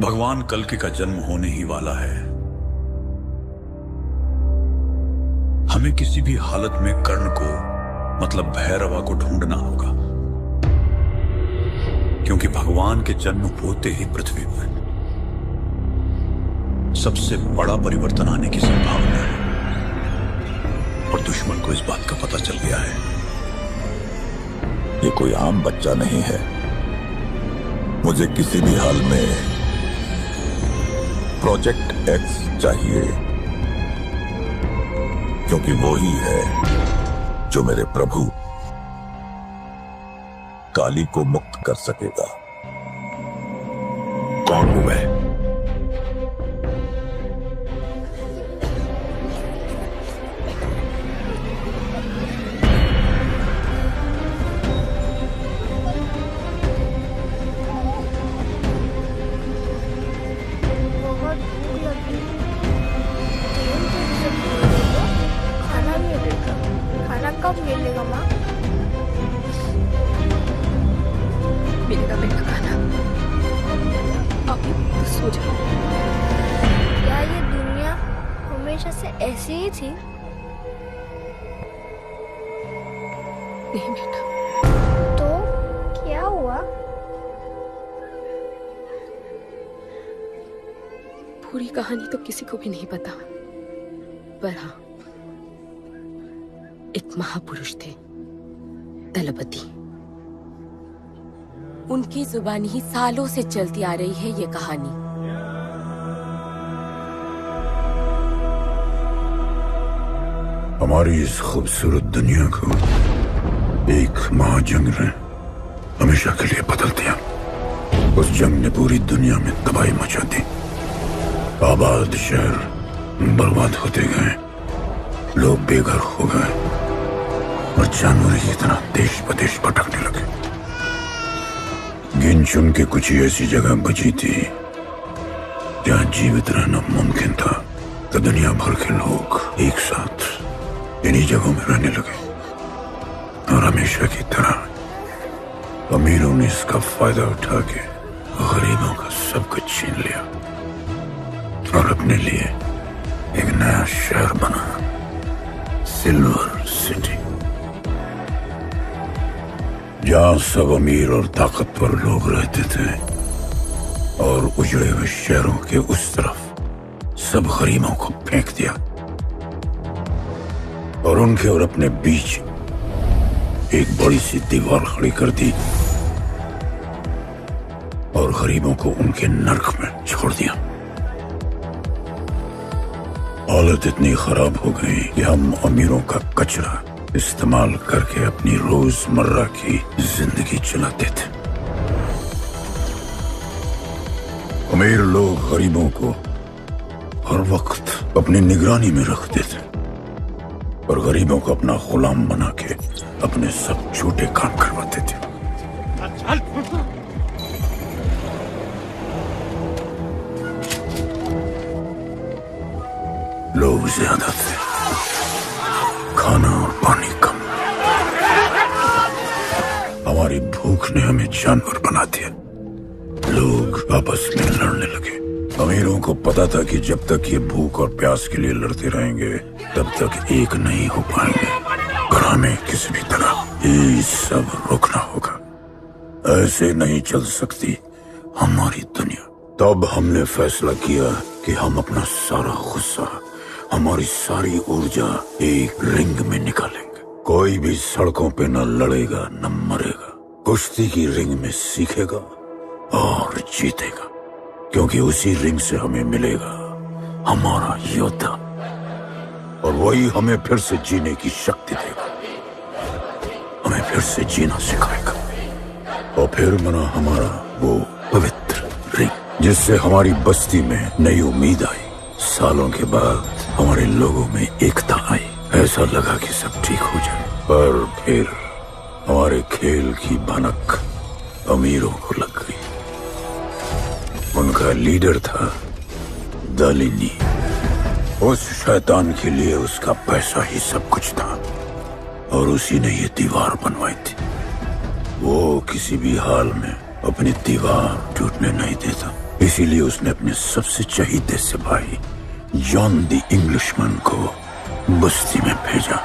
भगवान कल्कि का जन्म होने ही वाला है। हमें किसी भी हालत में कर्ण को मतलब भैरवा को ढूंढना होगा, क्योंकि भगवान के जन्म होते ही पृथ्वी पर सबसे बड़ा परिवर्तन आने की संभावना है। और दुश्मन को इस बात का पता चल गया है। ये कोई आम बच्चा नहीं है। मुझे किसी भी हाल में प्रोजेक्ट एक्स चाहिए, क्योंकि वो ही है जो मेरे प्रभु काली को मुक्त कर सकेगा। कौन हूं मैं? बहुत भूख लगी। तेल जल्दी से बोल दो, खाना मिलेगा। खाना कब मिलेगा माँ? मिलेगा बेटा खाना। अभी तो सो जाओ। क्या ये दुनिया हमेशा से ऐसी ही थी? नहीं बेटा, तो क्या हुआ? पूरी कहानी तो किसी को भी नहीं पता, पर हाँ, एक महापुरुष थे दलपति। उनकी जुबानी ही सालों से चलती आ रही है ये कहानी। हमारी इस खूबसूरत दुनिया को एक महाजंग ने हमेशा के लिए बदल दिया। उस जंग ने पूरी दुनिया में तबाही मचा दी। आबाद शहर बर्बाद होते गए, लोग बेघर हो गए और जानवर की तरह देश प्रदेश भटकने लगे। गिन चुन के कुछ ही ऐसी जगह बची थी जहां जीवित रहना मुमकिन था। तो दुनिया भर के लोग एक साथ इन्हीं जगहों में रहने लगे और हमेशा की तरह अमीरों ने इसका फायदा उठा के गरीबों का सब कुछ छीन लिया और अपने लिए एक नया शहर बना, सिल्वर सिटी, जहां सब अमीर और ताकतवर लोग रहते थे। और उजड़े हुए शहरों के उस तरफ सब गरीबों को फेंक दिया और उनके और अपने बीच एक बड़ी सी दीवार खड़ी कर दी और गरीबों को उनके नर्क में छोड़ दिया। हालत इतनी खराब हो गई कि हम अमीरों का कचरा इस्तेमाल करके अपनी रोजमर्रा की जिंदगी चलाते थे। अमीर लोग गरीबों को हर वक्त अपनी निगरानी में रखते थे और गरीबों को अपना गुलाम बना के अपने सब छोटे काम करवाते थे। लोग ज्यादा थे, खाना और पानी कम। हमारी भूख ने हमें जानवर बना दिया। लोग आपस में लड़ने लगे। अमीरों को पता था कि जब तक ये भूख और प्यास के लिए लड़ते रहेंगे तब तक एक नहीं हो पाएंगे और हमें किसी भी तरह ये सब रोकना होगा। ऐसे नहीं चल सकती हमारी दुनिया। तब हमने फैसला किया कि हम अपना सारा गुस्सा, हमारी सारी ऊर्जा एक रिंग में निकालेंगे। कोई भी सड़कों पे न लड़ेगा न मरेगा, कुश्ती की रिंग में सीखेगा और जीतेगा, क्योंकि उसी रिंग से हमें मिलेगा हमारा योद्धा और वही हमें फिर से जीने की शक्ति देगा, हमें फिर से जीना सिखाएगा। और फिर बना हमारा वो पवित्र रिंग, जिससे हमारी बस्ती में नई उम्मीद आई। सालों के बाद हमारे लोगों में एकता आई। ऐसा लगा कि सब ठीक हो जाए, पर फिर हमारे खेल की भनक अमीरों को लग गई। उनका लीडर था दालिनी। उस शैतान के लिए उसका पैसा ही सब कुछ था और उसी ने ये दीवार बनवाई थी। वो किसी भी हाल में अपनी दीवार टूटने नहीं देता। इसीलिए उसने अपने सबसे चहीते सिपाही जॉन द इंग्लिशमैन को बस्ती में भेजा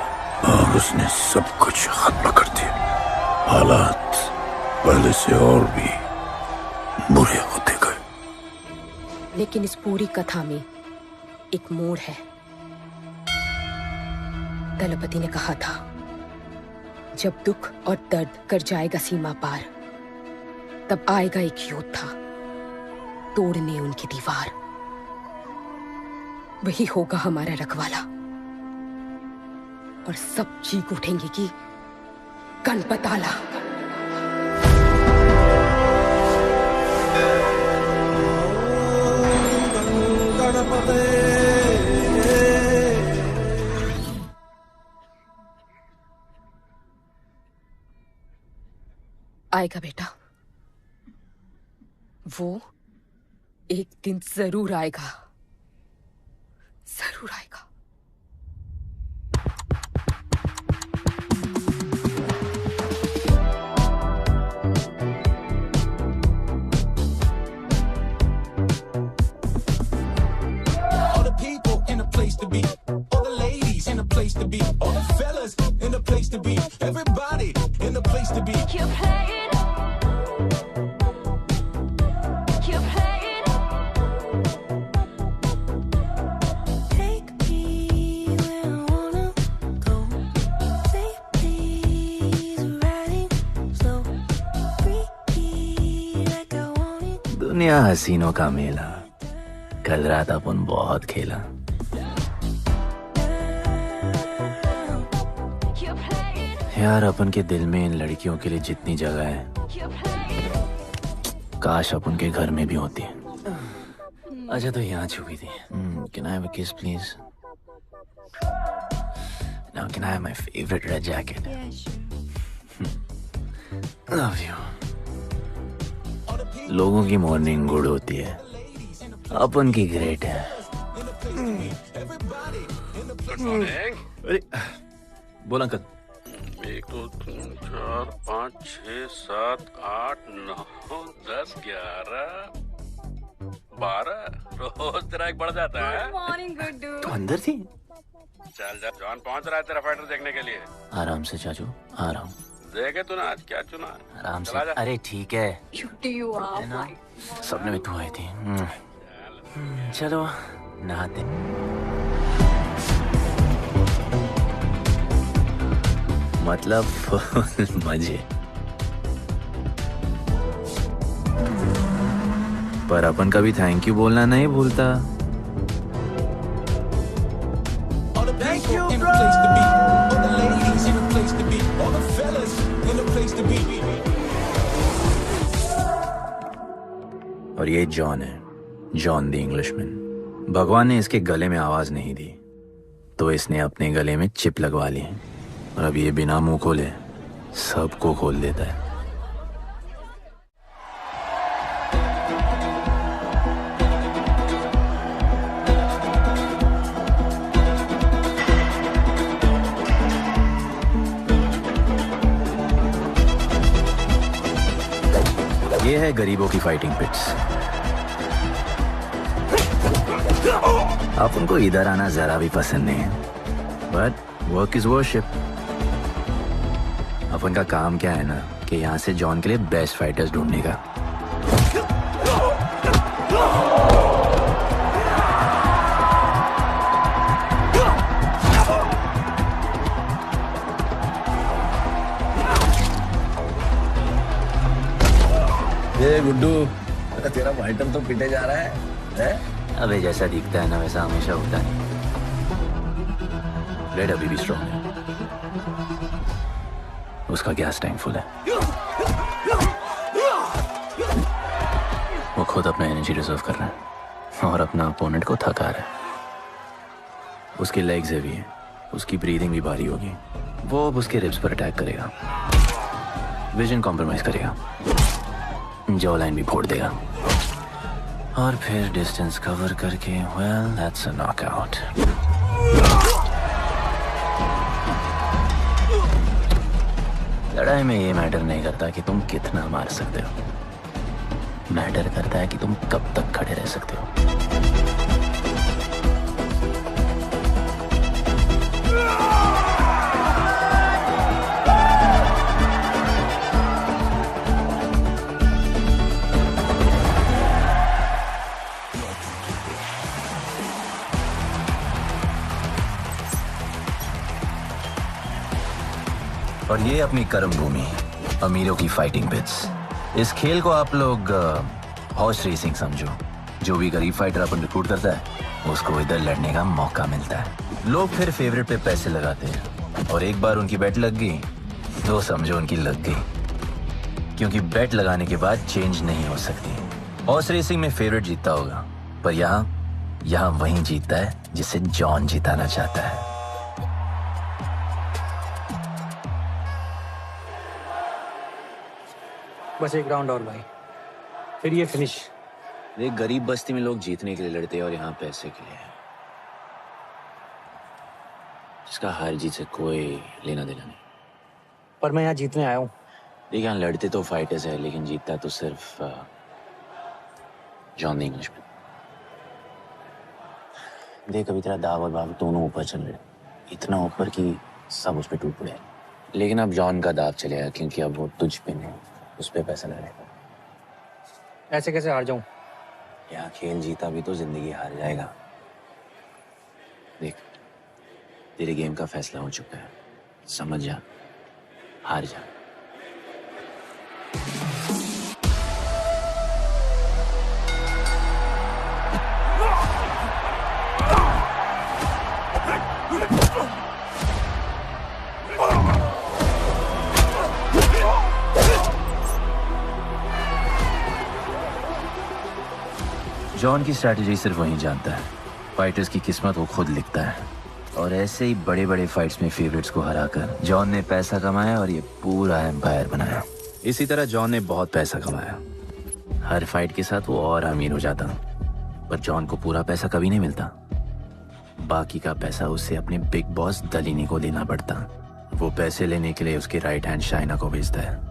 और उसने सब कुछ खत्म कर दिया। हालात पहले से और भी बुरे होते गए। लेकिन इस पूरी कथा में एक मोड़ है। दलपति ने कहा था, जब दुख और दर्द कर जाएगा सीमा पार, तब आएगा एक योद्धा तोड़ने उनकी दीवार। वही होगा हमारा रखवाला और सब चीख उठेंगे कि गणपताला। आएगा बेटा, वो एक दिन जरूर आएगा, जरूर आएगा। All the people in a place to be, all the ladies in a place to be, all the fellas in a place to be, everybody in a place to be. Keep playing. Keep playing. Take me where I wanna go. Please, riding slow. Freaky like I want it. दुनिया हसीनों का मेला, कल रात अपन बहुत खेला। Keep playing. यार अपन के दिल में इन लड़कियों के लिए जितनी जगह है, Keep playing. काश अपन के घर में भी होती है। अच्छा तो यहाँ छुपी थी। Can I have a kiss please? Now can I have my favorite red jacket? Love you. लोगों की मॉर्निंग गुड होती है, अपन की ग्रेट है। अरे बोल अंकल। 1 2 3 4 5 6 7 8 9 10 11 12 रोज तेरा एक बढ़ जाता है। तू अंदर थी? चल जा, जॉन पहुंच रहा है तेरा फाइटर देखने के लिए। आराम से चाचू, आराम। देखे तूने आज क्या चुना? आराम से। चला जा। अरे ठीक है, है ना? सपने में तू आई थी। चलो नहाते। मतलब फुल मजे। पर अपन कभी थैंक यू बोलना नहीं भूलता। All the people in a place to be, all the ladies in a place to be, all the fellas in a place to be. और ये जॉन है, जॉन द इंग्लिशमैन। भगवान ने इसके गले में आवाज नहीं दी, तो इसने अपने गले में चिप लगवा ली और अब ये बिना मुंह खोले सबको खोल देता है। ये है गरीबों की फाइटिंग पिट्स। आप उनको इधर आना जरा भी पसंद नहीं है, बट वर्क इज वर्शिप। अपन का काम क्या है ना कि यहाँ से जॉन के लिए बेस्ट फाइटर्स ढूंढने का। ये गुड्डू, तेरा फाइटर तो पिटे जा रहा है? अबे जैसा दिखता है ना वैसा हमेशा होता है। रेड अभी भी स्ट्रॉन्ग है, उसका गैस टैंक फुल है। वो खुद अपना एनर्जी रिजर्व कर रहा है और अपना अपोनेंट को थका रहा है। उसकी लेग्स हेवी है, उसकी ब्रीदिंग भी भारी होगी। वो अब उसके रिब्स पर अटैक करेगा, विजन कॉम्प्रोमाइज करेगा, जॉ लाइन भी फोड़ देगा और फिर डिस्टेंस कवर करके वेल दैट्स अ नॉकआउट। लड़ाई में ये मैटर नहीं करता कि तुम कितना मार सकते हो, मैटर करता है कि तुम कब तक खड़े रह सकते हो। और ये अपनी कर्म भूमि, अमीरों की फाइटिंग पिट्स। इस खेल को आप लोग हॉर्स रेसिंग समझो। जो भी गरीब फाइटर अपन रिक्रूट करता है उसको इधर लड़ने का मौका मिलता है। लोग फिर फेवरेट पे पैसे लगाते हैं और एक बार उनकी बेट लग गई तो समझो उनकी लग गई, क्योंकि बेट लगाने के बाद चेंज नहीं हो सकती। हॉर्स रेसिंग में फेवरेट जीतता होगा, पर यहाँ वही जीतता है जिसे जॉन जिताना चाहता है। बस एक राउंड और भाई, फिर ये फिनिश। एक गरीब बस्ती में लोग जीतने के लिए लड़ते हैं और यहाँ पैसे के लिए, जिसका हार जीत से कोई लेना देना नहीं। पर मैं यहाँ जीतने आया हूँ। देखिए, यहाँ लड़ते तो फाइटर्स है, लेकिन जीतता तो सिर्फ जॉन द इंग्लिशमैन। देख, अभी तेरा दाव और बाव दोनों ऊपर चल रहे, इतना ऊपर कि सब उस पर टूट पड़े। लेकिन अब जॉन का दाव चलेगा, क्योंकि अब वो तुझ पे नहीं, उस पे पैसा लड़ेगा। ऐसे कैसे हार जाऊं? यहाँ खेल जीता भी तो जिंदगी हार जाएगा। देख, तेरे गेम का फैसला हो चुका है, समझ जा, हार जा। जॉन की स्ट्रैटेजी सिर्फ वही जानता है। फाइटर्स की किस्मत वो खुद लिखता है, और ऐसे ही बड़े बड़े फाइट्स में फेवरेट्स को हराकर जॉन ने पैसा कमाया और ये पूरा एम्पायर बनाया। इसी तरह जॉन ने बहुत पैसा कमाया। हर फाइट के साथ वो और अमीर हो जाता, पर जॉन को पूरा पैसा कभी नहीं मिलता। बाकी का पैसा उसे अपने बिग बॉस दलीनी को देना पड़ता। वो पैसे लेने के लिए उसके राइट हैंड शाइना को भेजता है।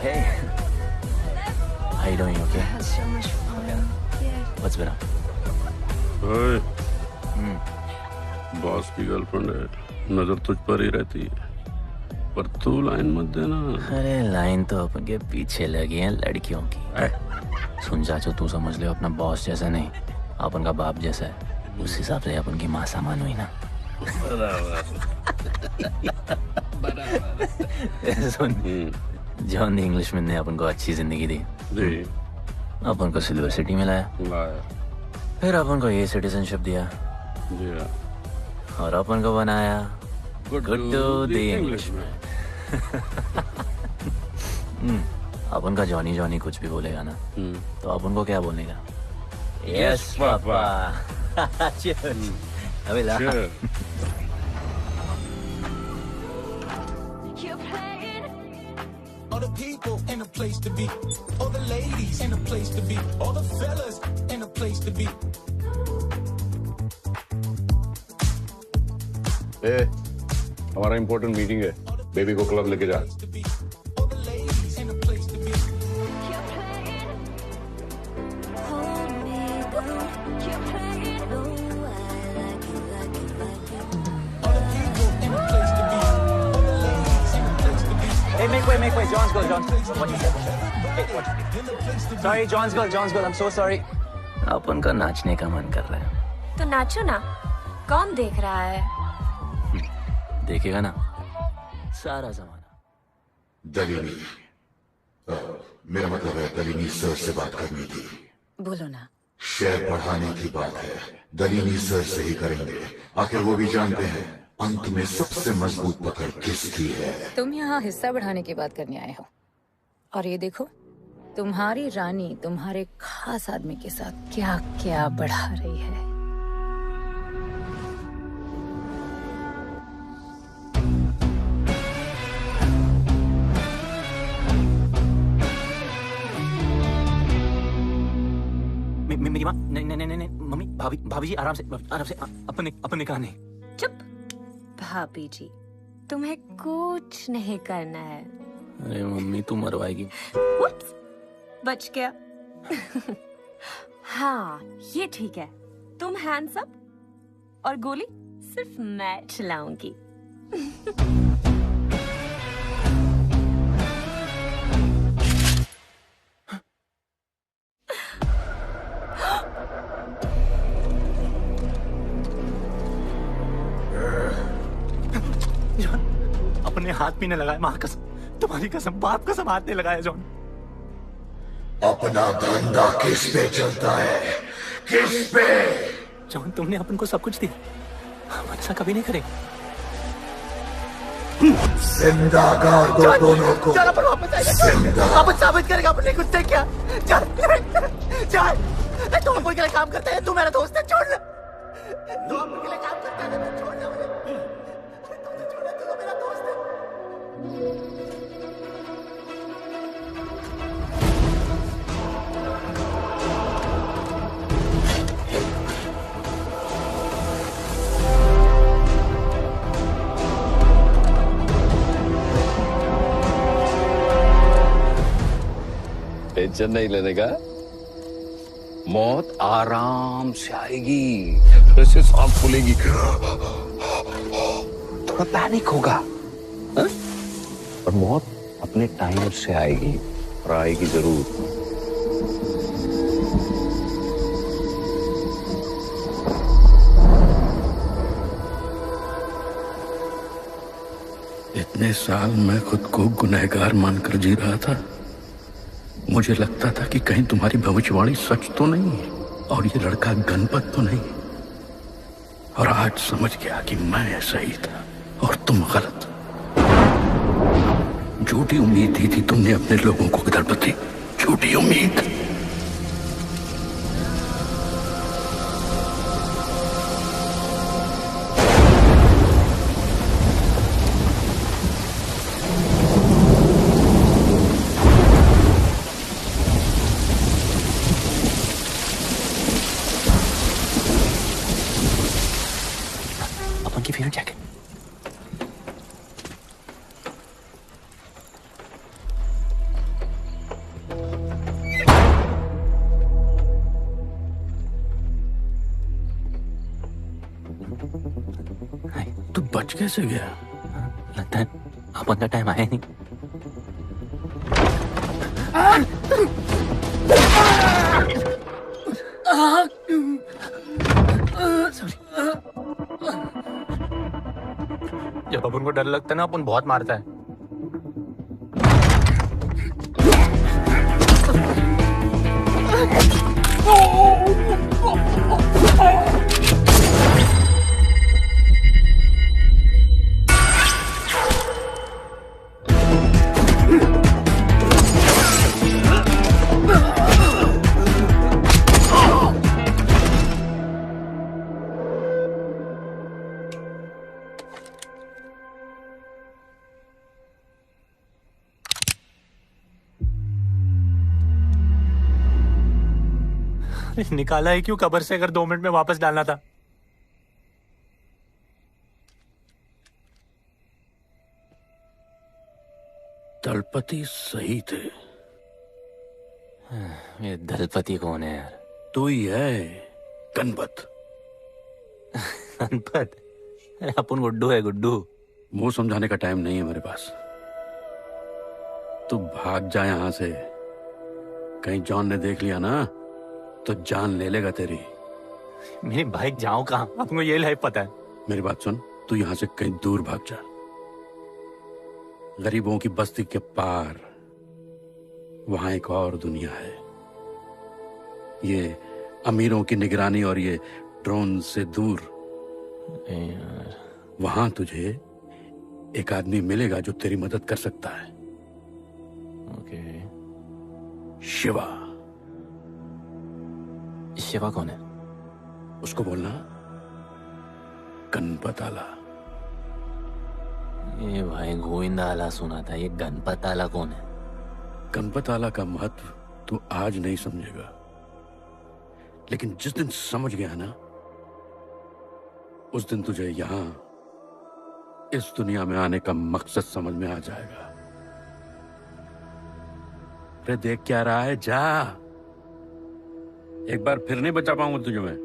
Hey, how you doing? You okay? So much fun. Yeah. What's been up? ओए, बॉस की गर्लफ्रेंड है, नजर तुझ पर ही रहती है, पर तू लाइन मत देना। अरे लाइन तो अपन के पीछे लगी है लड़कियों की। सुन चाचो, तू समझ ले अपना बॉस जैसा नहीं, अपन का बाप जैसा है। उस हिसाब से अपन की माँ सामान हुई ना। सुन, जॉन द इंग्लिशमैन ने अपन को अच्छी जिंदगी दी, अपन को सिल्वर सिटी में लाया, फिर अपन को ये सिटीजनशिप दिया, और अपन को बनाया गुड्डू द इंग्लिशमैन। अपन का जॉनी जॉनी कुछ भी बोलेगा ना, तो अपन को क्या बोलेगा? Yes papa. अबे ला। All the people in a place to be, all the ladies in a place to be, all the fellas in a place to be. ए, हमारा इम्पोर्टेंट मीटिंग है, बेबी को क्लब लेके जा। All the ladies in a place to be. Hold me down, keep playing. Oh, I like it, like it, like it. All the people in a place to be, all the ladies in a place to be. Hey, make way, John's girl, John's. What you said? Hey, what? Sorry, John's girl, I'm so sorry. अपन का नाचने का मन कर रहा है। तो नाचो ना, कौन देख रहा है? देखेगा ना सारा जमाना। दलीनी, मेरा मतलब है दलीनी सर से बात करनी थी। बोलो ना। शेयर बढ़ाने की बात है, दलीनी सर से ही करेंगे। आखिर वो भी जानते हैं अंत में सबसे मजबूत पकड़ किसकी है। तुम यहाँ हिस्सा बढ़ाने की बात करने आए हो, और ये देखो तुम्हारी रानी तुम्हारे खास आदमी के साथ क्या क्या बढ़ा रही है। सीमा नहीं नहीं नहीं नहीं मम्मी भाभी जी आराम से अपने कहा नहीं। चुप। भाभी जी तुम्हें कुछ नहीं करना है। अरे मम्मी तू मरवाएगी। Whoops, बच गया। हाँ ये ठीक है, तुम हैंड्स अप और गोली सिर्फ मैं चलाऊंगी। जॉन अपने हाथ भी नहीं लगाया, माँ कसम, तुम्हारी कसम, बाप कसम हाथ नहीं लगाया जॉन। अपना धंधा किस पे चलता है, किस पे? जॉन तुमने अपन को सब कुछ दिया, हम ऐसा कभी नहीं करेंगे। जिंदा गाड़ दो दोनों को। चल अपन वापस आएंगे, अपन साबित करेगा अपने कुछ से क्या। चल चल, तुम अपन के लिए काम करते हैं, तू मेरा दोस्त है, छोड़ ले। तू अपन के लिए काम करता है, छोड़ ले मुझे। तुमने छोड़ा, तू तो मेरा दोस्त है। टेंशन नहीं लेने का, मौत आराम से आएगी, वैसे सांस फूलेगी, थोड़ा पैनिक होगा हा? और मौत अपने टाइम से आएगी और आएगी जरूर। इतने साल मैं खुद को गुनहगार मानकर जी रहा था। मुझे लगता था कि कहीं तुम्हारी भविष्यवाणी सच तो नहीं है और ये लड़का गणपत तो नहीं। और आज समझ गया कि मैं सही था और तुम गलत। झूठी उम्मीद दी थी तुमने अपने लोगों को गणपति, झूठी उम्मीद। की फील्ड जैकेट। तू बच कैसे गया? लगता है अपन का टाइम आया नहीं। जब अपन को डर लगता है ना, अपन बहुत मारता है। निकाला है क्यों कब्र से, अगर 2 मिनट में वापस डालना था। दलपति सही थे। ये दलपति कौन है यार? तू ही है गणपत। गणपत? अरे अपन गुड्डू है, गुड्डू। मुंह समझाने का टाइम नहीं है मेरे पास। तू भाग जा यहां से। कहीं जॉन ने देख लिया ना तो जान ले लेगा तेरी। मेरी बाइक जाऊं कहां? आपको ये लाइफ पता है। मेरी बात सुन, तू यहां से कहीं दूर भाग जा। गरीबों की बस्ती के पार वहां एक और दुनिया है। ये अमीरों की निगरानी और ये ड्रोन से दूर। वहां तुझे एक आदमी मिलेगा जो तेरी मदद कर सकता है। ओके। शिवा। शिवा कौन है? उसको बोलना गणपत आला। ये भाई गोविंदा आला सुना था, ये गणपत आला कौन है? गणपत आला का महत्व तू आज नहीं समझेगा, लेकिन जिस दिन समझ गया ना, उस दिन तुझे यहां इस दुनिया में आने का मकसद समझ में आ जाएगा। अरे देख क्या रहा है, जा। एक बार फिर नहीं बचा पाऊंगा तुझे मैं।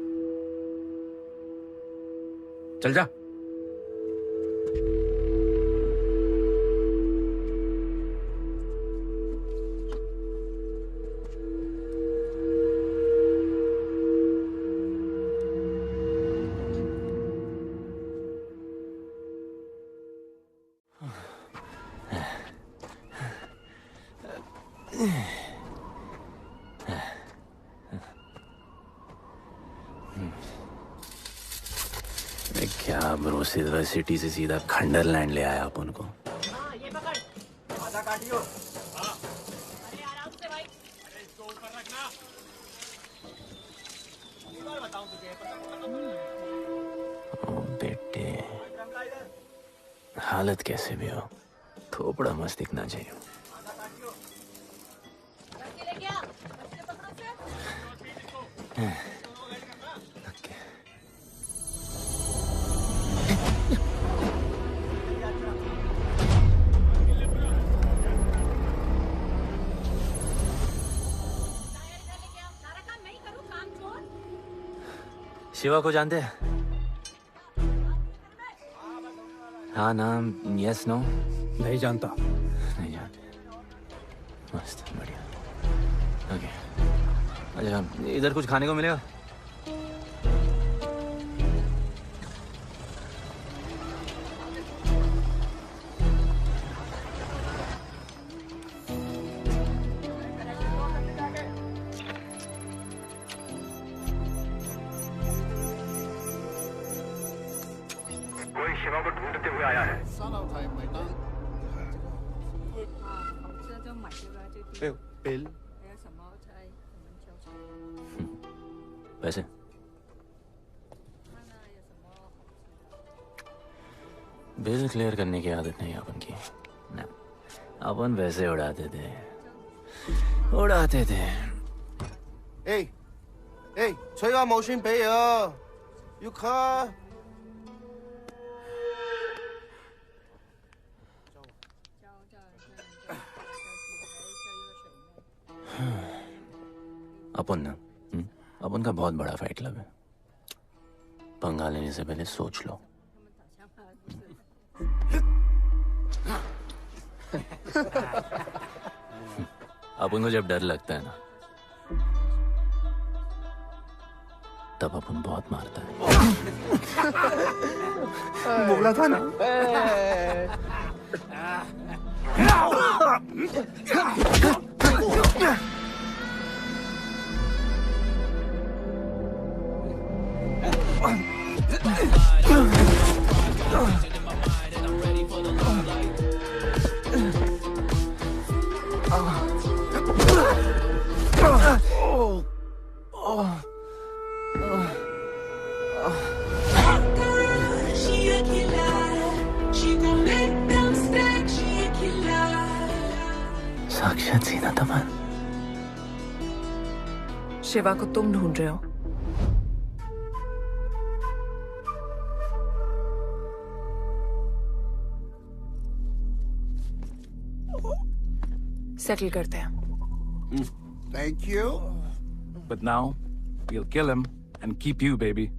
चल जा। क्या ब्रो, सिल्वर सिटी से सीधा खंडरलैंड ले आया अपन को। ये पकड़, आधा काटियो। ओ बेटे, हालत कैसे भी हो, थोपड़ा मस्त दिखना चाहिए। शिवा को जानते हैं? हाँ, नाम यस नो? नहीं जानता। नहीं जानते। मस्त, बढ़िया। ओके, अच्छा इधर कुछ खाने को मिलेगा? शिवा को ढूंढते हुए आया है। बिल वैसे बिल क्लियर करने की आदत नहीं अपन की ना, अपन वैसे उड़ाते थे।吹話冇錢俾啊，要卡。अपन ना अपन का बहुत बड़ा फाइट क्लब है, पंगा लेने से पहले सोच लो। अपन को जब डर लगता है ना, तब अपन बहुत मारता है। बोला था ना। साक्षात सीना तमन। शिवा को तुम ढूंढ रहे हो? सेटल करते हैं। Thank you. But now we'll kill him and keep you, baby.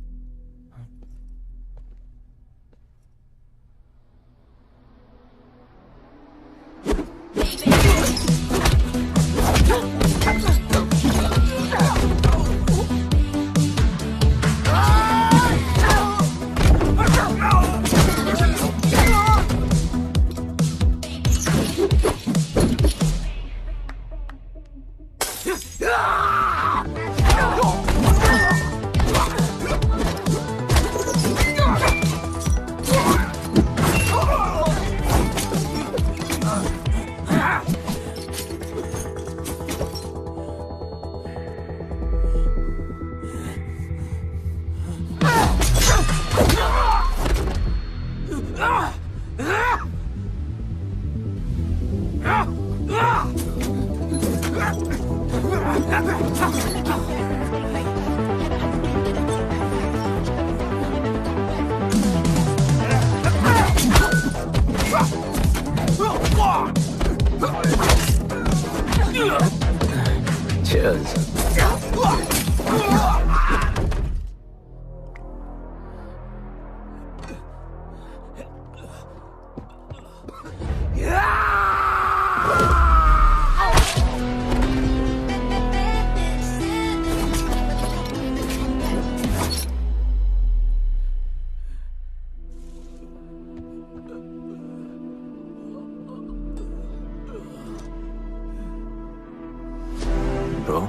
Bro,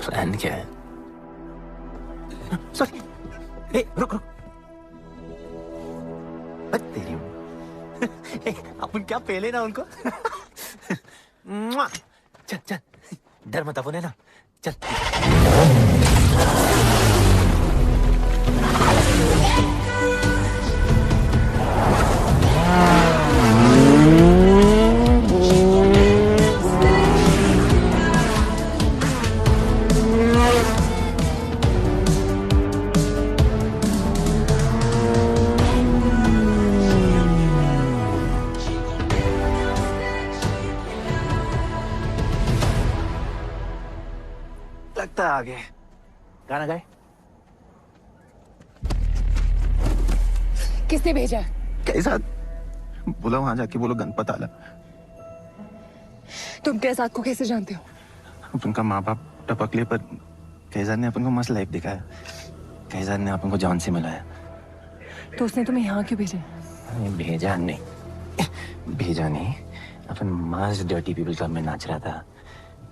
plan क्या है? सॉरी, रुक रुक। तेरी अपन क्या पहले ना उनको। चल चल, डर मत अपन है ना, चल। लगता है आगे गाना गाए। किसने भेजा? कैसा बोला वहां जाके बोलो गणपत आला। तुम कैसाद को कैसे जानते हो? उनका माँ बाप टपकले पर कैसाद ने अपन को मस्त लाइफ दिखाया। कैसाद ने अपन को जॉन से मिलाया। तो उसने तुम्हें यहाँ क्यों भेजा? भेजा नहीं, अपन मस्त डर्टी पीपल क्लब में नाच रहा था।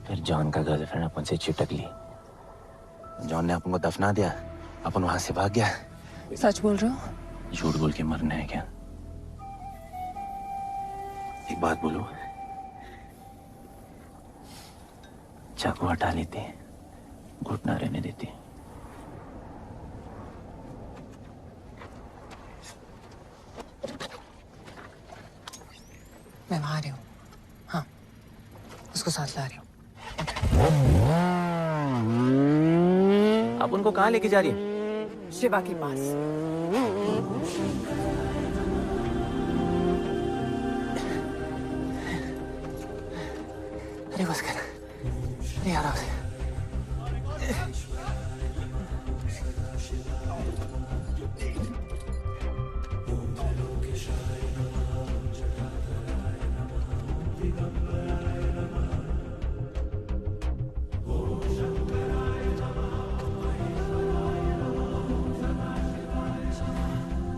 फिर जॉन का गर्लफ्रेंड अपन से चिपक ली। जॉन ने अपन को दफना दिया, अपन वहां से भाग गया। सच बोल रहे हो? झूठ बोल के मरना है क्या? एक बात बोलूं, चाकू हटा लेते, घुटना रहने देते। मैं वहां आ रही हूँ। हाँ, उसको साथ ला रही हूँ। आप उनको कहाँ लेके जा रही हैं? शिवा के पास। अरे बस कर, अरे आराम से।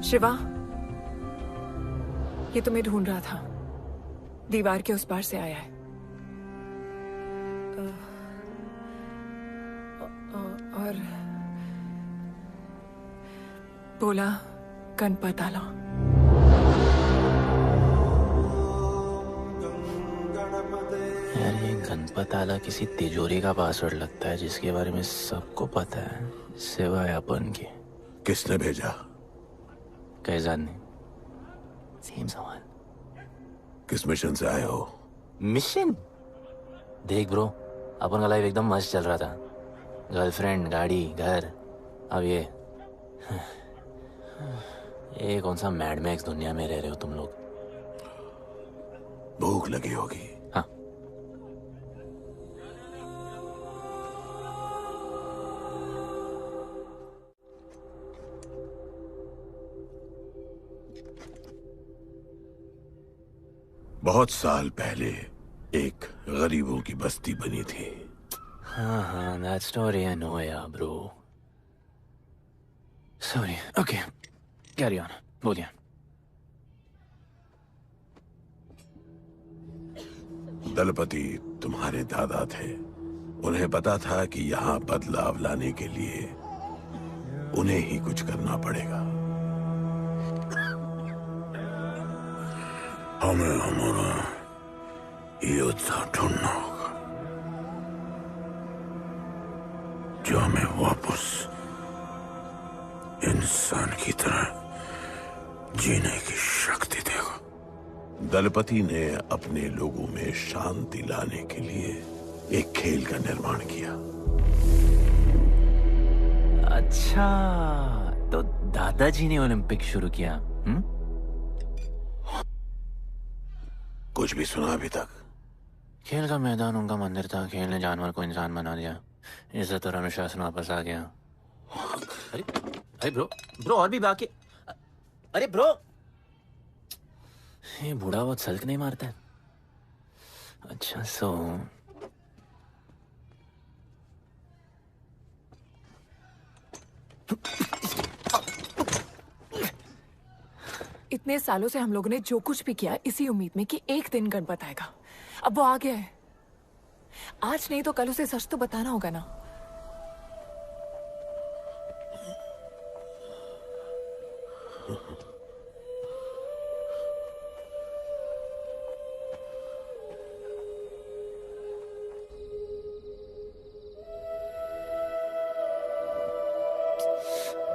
शिवा, ये तुम्हें ढूंढ रहा था। दीवार के उस पार से आया है। और बोला गणपत आला। यार ये गणपत आला किसी तिजोरी का पासवर्ड लगता है जिसके बारे में सबको पता है सिवाय अपन के। किसने भेजा? कैसाद ने। सेम सवाल। किस मिशन से आए हो? मिशन? देख ब्रो, अपन का लाइफ एकदम मस्त चल रहा था। गर्लफ्रेंड, गाड़ी, घर। अब ये कौन सा मैड मैक्स दुनिया में रह रहे हो तुम लोग। भूख लगी होगी। हाँ, बहुत साल पहले एक गरीबों की बस्ती बनी थी। हाँ, that story I know, yeah, bro. Sorry. Okay, carry on. बोलिए। दलपति तुम्हारे दादा थे। उन्हें पता था कि यहाँ बदलाव लाने के लिए उन्हें ही कुछ करना पड़ेगा। हमें हमारा योद्धा ढूंढना होगा जो हमें वापस इंसान की तरह जीने की शक्ति देगा। दलपति ने अपने लोगों में शांति लाने के लिए एक खेल का निर्माण किया। अच्छा, तो दादाजी ने ओलंपिक शुरू किया। कुछ भी सुना अभी तक? खेल का मैदान उनका मंदिर था, खेल ने जानवर को इंसान बना दिया, इज्जत और अनुशासन वापस आ गया। अरे अरे ब्रो और भी बाकी। अरे ब्रो, ये बूढ़ा बहुत सल्क नहीं मारता है। अच्छा सो इतने सालों से हम लोगों ने जो कुछ भी किया इसी उम्मीद में कि एक दिन गणपत आएगा। अब वो आ गया है। आज नहीं तो कल उसे सच तो बताना होगा ना।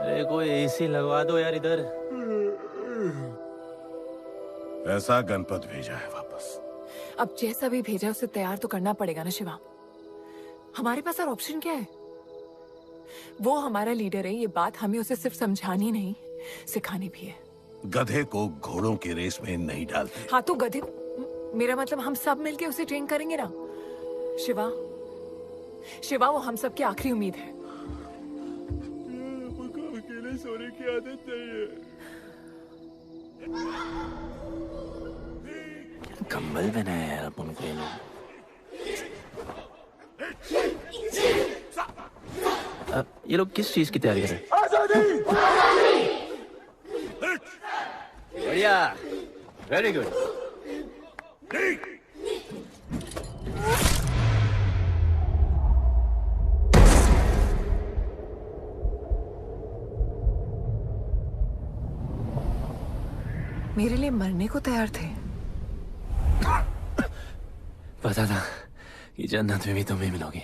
अरे कोई एसी लगवा दो यार इधर। ऐसा गणपत भेजा है वापस। अब जैसा भी भेजा उसे तैयार तो करना पड़ेगा ना शिवा। हमारे पास और ऑप्शन क्या है? वो हमारा लीडर है, ये बात हमें उसे सिर्फ समझानी नहीं सिखानी भी है। गधे को घोड़ों की रेस में नहीं डालते। हाँ तो गधे, मेरा मतलब हम सब मिलके उसे ट्रेन करेंगे ना। शिवा, शिवा वो हम सब की आखिरी उम्मीद है। अकेले सोने की आदत नहीं है। कंबल बनाया यार अपन को ये लोग। अब ये लोग किस चीज की तैयारी कर रहे हैं? बढ़िया, वेरी गुड। मेरे लिए मरने को तैयार थे। पता था कि जन्नत में भी तुम्हें मिलोगी।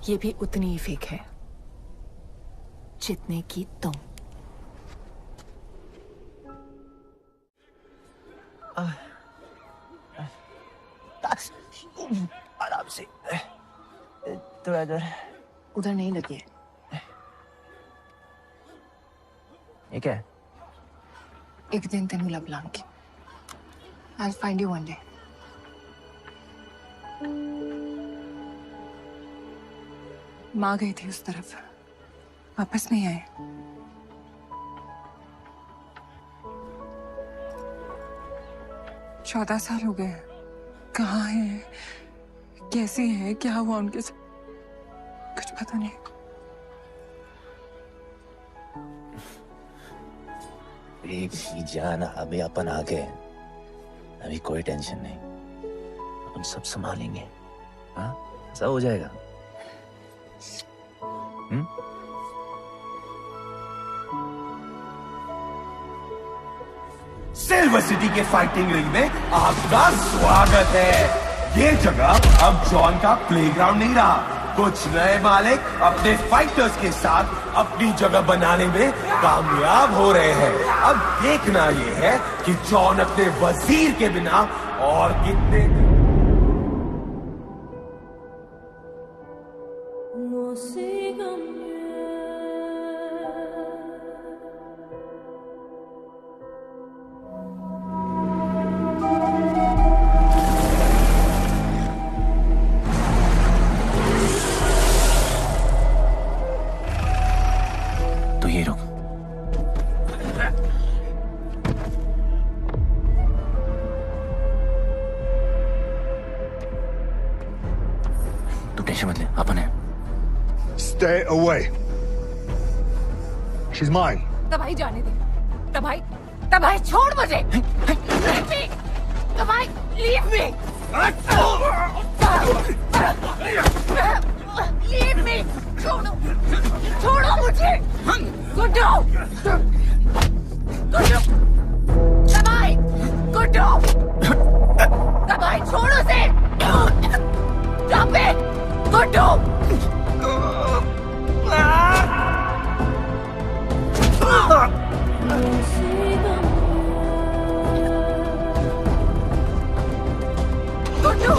ये भी उतनी ही फेक है जितने की तुम। आराम से थोड़ा इधर। उधर नहीं लगी है। ये क्या है? एक दिन तेनू लब Langi. I'll find you one day. माँ गई थी उस तरफ, वापस नहीं आए। चौदह साल हो गए। कहाँ है, कैसे है, क्या हुआ उनके साथ, कुछ पता नहीं। बेबी जान, अभी अपन आ गए, अभी कोई टेंशन नहीं, अपन सब संभालेंगे। हाँ, सब हो जाएगा। सिल्वर सिटी के फाइटिंग रिंग में आपका स्वागत है। ये जगह अब जॉन का प्लेग्राउंड नहीं रहा। कुछ नए मालिक अपने फाइटर्स के साथ अपनी जगह बनाने में कामयाब हो रहे हैं। अब देखना ये है कि जॉन अपने वजीर के बिना और कितने Stay away. She's mine. तबाही जाने दे। तबाही, तबाही छोड़ मुझे। Leave me. तबाही, leave me. Leave me. छोड़ो, छोड़ो मुझे। गुड्डू, गुड्डू, तबाही, गुड्डू, तबाही छोड़ो से। Stop it, Guddu. गुड्डू,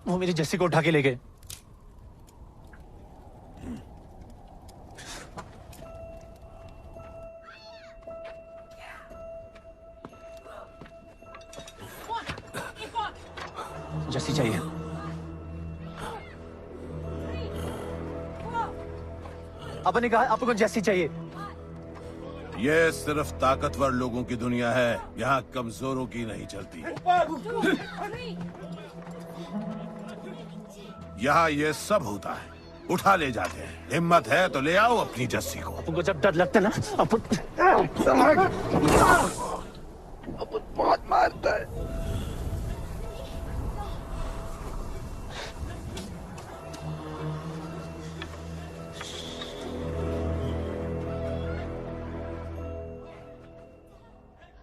वो मेरी जस्सी को उठा के ले गए। जस्सी चाहिए। अपन ने कहा आपको जस्सी चाहिए। ये सिर्फ ताकतवर लोगों की दुनिया है, यहाँ कमजोरों की नहीं चलती। यहाँ ये सब होता है, उठा ले जाते हैं। हिम्मत है तो ले आओ अपनी जस्सी को। अपन को जब डर लगता है ना, अपन बहुत मारता है।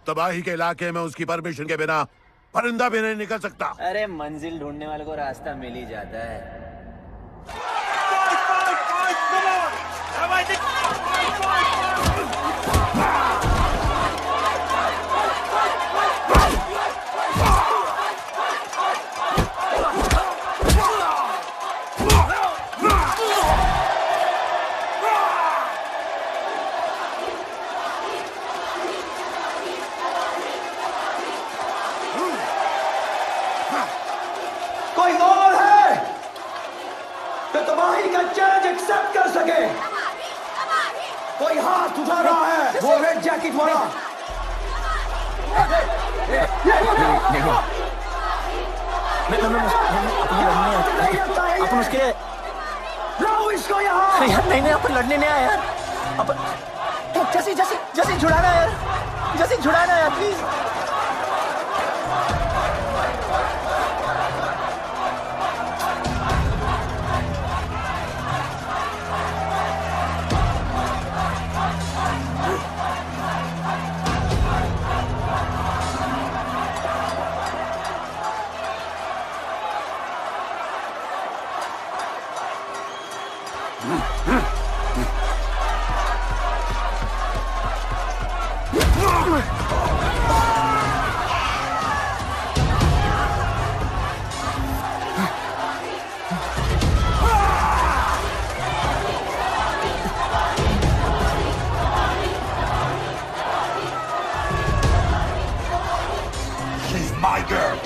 तबाही के इलाके में उसकी परमिशन के बिना परिंदा भी नहीं निकल सकता। अरे मंजिल ढूंढने वाले को रास्ता मिल ही जाता है। कोई और है तो तबाही का चैलेंज एक्सेप्ट कर सके? कोई हाथ उठा रहा है? वो रेड जैकेट वाला। अपन उसके लाओ इसको यहाँ। यार नहीं अपन लड़ने नहीं आए यार। अपन जैसी जैसी जैसी छुड़ाना यार, जैसी छुड़ाना यार प्लीज। She's my girl.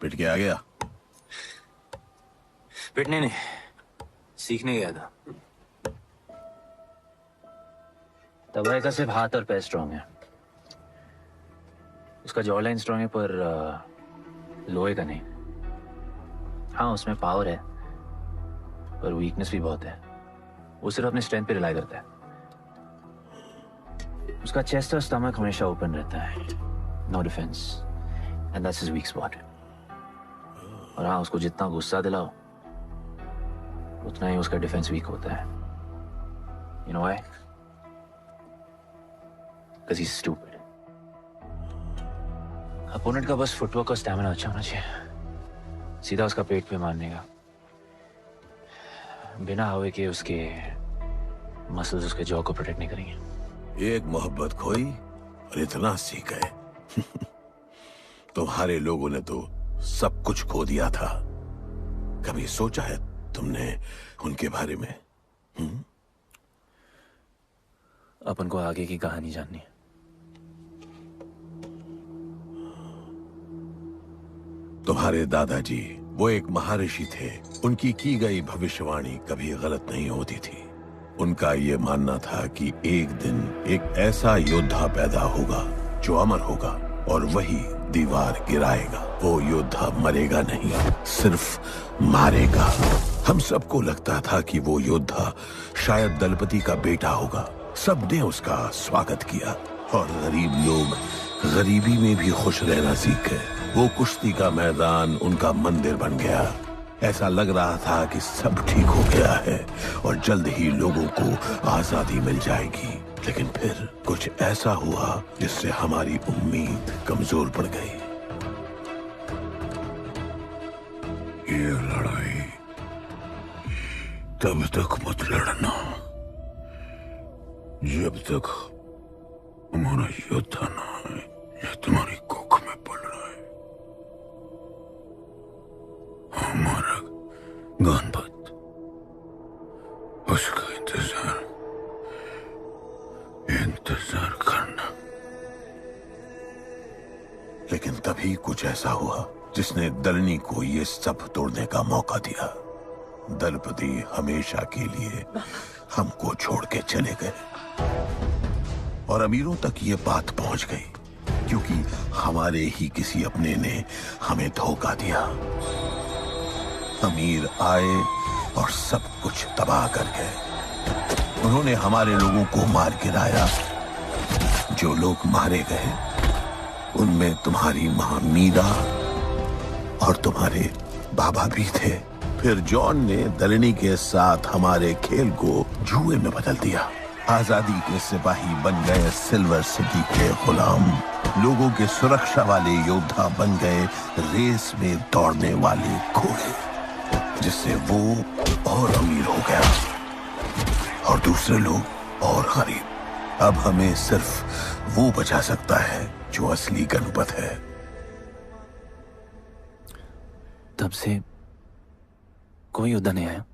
पिट के आ गया? पिटने नहीं, सीखने गया था। तबाही का सिर्फ हाथ और पैर स्ट्रांग है, उसका जॉ लाइन स्ट्रांग है पर लोहे का नहीं। हाँ उसमें पावर है पर वीकनेस भी बहुत है। वो सिर्फ अपने स्ट्रेंथ पे रिलाई करता है। उसका चेस्ट और स्टमक हमेशा ओपन रहता है, no defence, and that's his weak spot. और हाँ उसको जितना गुस्सा दिलाओ उतना ही उसका डिफेंस वीक होता है। You know why? Because he is stupid. Opponent का बस फुटवर्क और स्टैमिना अच्छा होना चाहिए। सीधा उसका पेट पे मारने का, बिना हवा के उसके मसल्स उसके जॉ को प्रोटेक्ट नहीं करेंगे। एक मोहब्बत खोई और इतना सीख गए। तुम्हारे लोगों ने तो सब कुछ खो दिया था। कभी सोचा है तुमने उनके बारे में? अपन को आगे की कहानी जाननी है। तुम्हारे दादाजी वो एक महर्षि थे। उनकी की गई भविष्यवाणी कभी गलत नहीं होती थी। उनका ये मानना था कि एक दिन एक ऐसा योद्धा पैदा होगा जो अमर होगा और वही दीवार गिराएगा। वो योद्धा मरेगा नहीं, सिर्फ मारेगा। हम सबको लगता था कि वो योद्धा शायद दलपति का बेटा होगा। सबने उसका स्वागत किया और गरीब लोग गरीबी में भी खुश रहना सीख गए। वो कुश्ती का मैदान उनका मंदिर बन गया। ऐसा लग रहा था कि सब ठीक हो गया है और जल्द ही लोगों को आजादी मिल जाएगी। लेकिन फिर कुछ ऐसा हुआ जिससे हमारी उम्मीद कमजोर पड़ गई। ये लड़ाई तब तक मत लड़ना जब तक हमारा योद्धा ना है या तुम्हारी कोख में पड़ रहा है। हमारा गणपत, उसका इंतजार करना। लेकिन तभी कुछ ऐसा हुआ जिसने दलनी को ये सब तोड़ने का मौका दिया। दलपति हमेशा के लिए हमको छोड़ के चले गए और अमीरों तक ये बात पहुंच गई क्योंकि हमारे ही किसी अपने ने हमें धोखा दिया। अमीर आए और सब कुछ तबाह कर गए। उन्होंने हमारे लोगों को मार गिराया। जो लोग मारे गए उनमें तुम्हारी मां मीरा और तुम्हारे बाबा भी थे। फिर जॉन ने दलनी के साथ हमारे खेल को जुए में बदल दिया। आजादी के सिपाही बन गए सिल्वर सिटी के गुलाम। लोगों के सुरक्षा वाले योद्धा बन गए रेस में दौड़ने वाले घोड़े, जिससे वो और अमीर हो गया और दूसरे लोग और गरीब। अब हमें सिर्फ वो बचा सकता है जो असली गणपत है। तब से कोई योद्धा नहीं आया?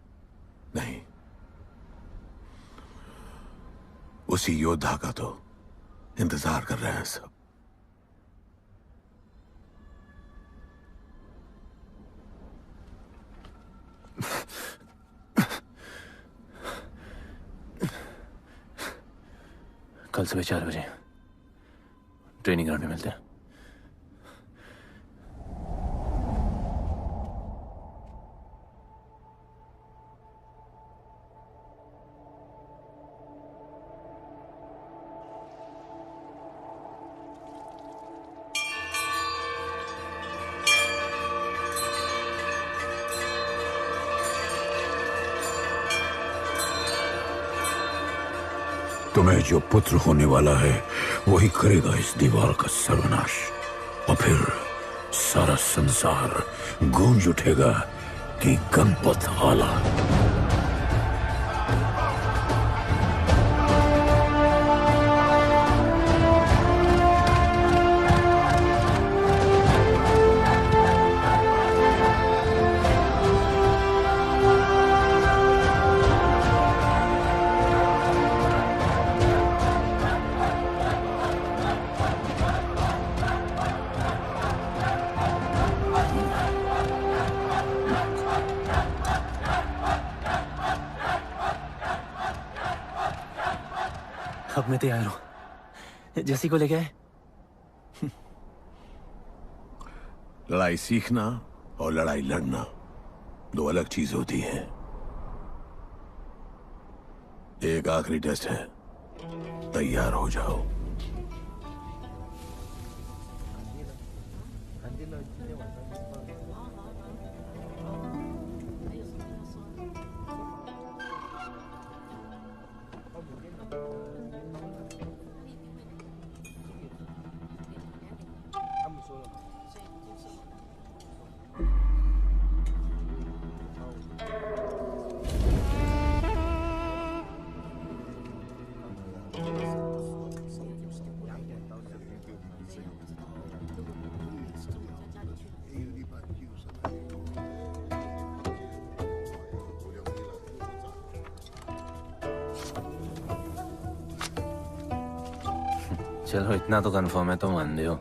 नहीं, उसी योद्धा का तो इंतजार कर रहे हैं सब। कल सुबह 4 बजे ट्रेनिंग ग्राउंड में मिलते हैं। तुम्हें जो पुत्र होने वाला है वही करेगा इस दीवार का सर्वनाश। और फिर सारा संसार गूंज उठेगा कि गणपत आला। अब मैं तैयार हूं। जैसी को ले गए। लड़ाई सीखना और लड़ाई लड़ना दो अलग चीज होती है। एक आखिरी टेस्ट है, तैयार हो जाओ। चलो इतना तो कंफर्म है तो मान दो।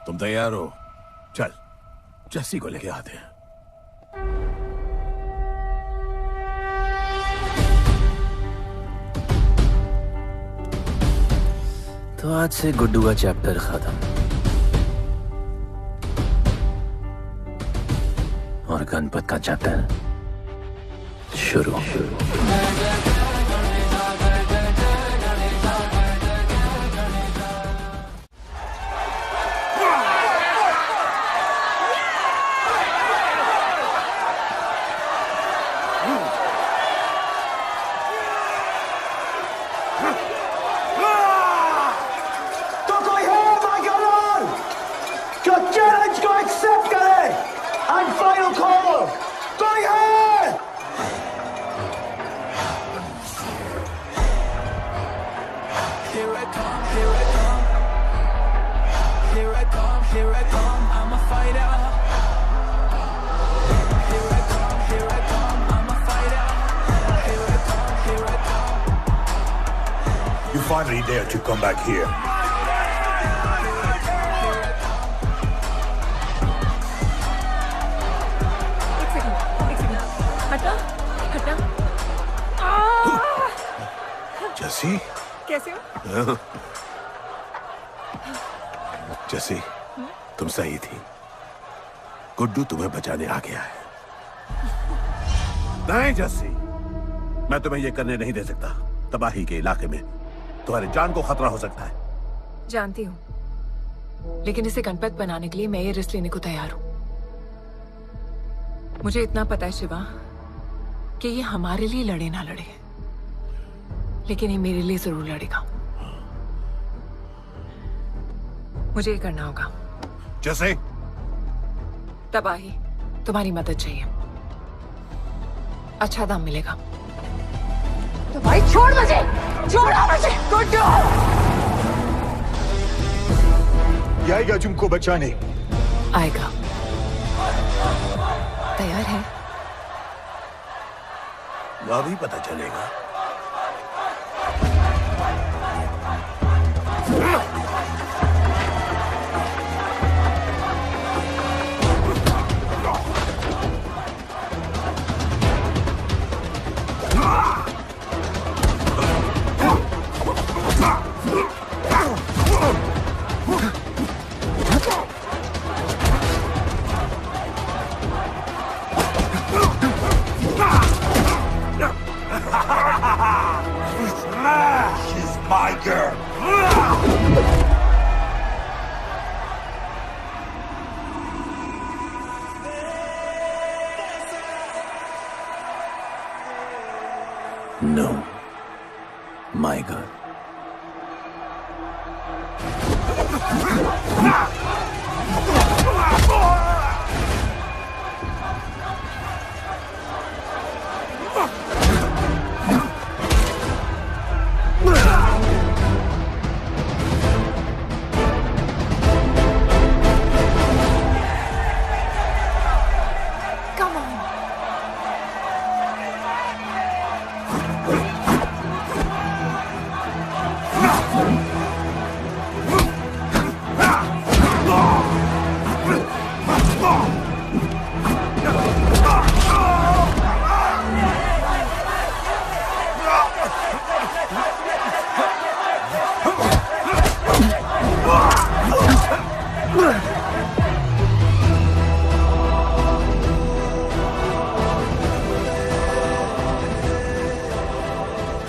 तुम तैयार हो? चल जस्सी को लेके आते हैं। तो आज से गुड्डू का चैप्टर खत्म और गणपत का चैप्टर शुरू। You finally dare to come back here. हटा हटा। जस्सी कैसे हो? जस्सी तुम सही थी। गुड्डू तुम्हें बचाने आ गया है। नहीं जस्सी, मैं तुम्हें यह करने नहीं दे सकता। तबाही के इलाके में तुम्हारी जान को खतरा हो सकता है। जानती हूँ, लेकिन इसे गणपत बनाने के लिए मैं ये रिस्क लेने को तैयार हूं। मुझे इतना पता है शिवा कि ये हमारे लिए लड़े ना लड़े, लेकिन ये मेरे लिए जरूर लड़ेगा। मुझे ये करना होगा। जैसे तबाही, तुम्हारी मदद चाहिए। अच्छा दाम मिलेगा। तो भाई छोड़ मुझे, छोड़ो मुझे, गुड्डू। ये आएगा तुमको बचाने। आएगा। तैयार है? वह भी पता चलेगा। She's my girl. No, my girl. Come on.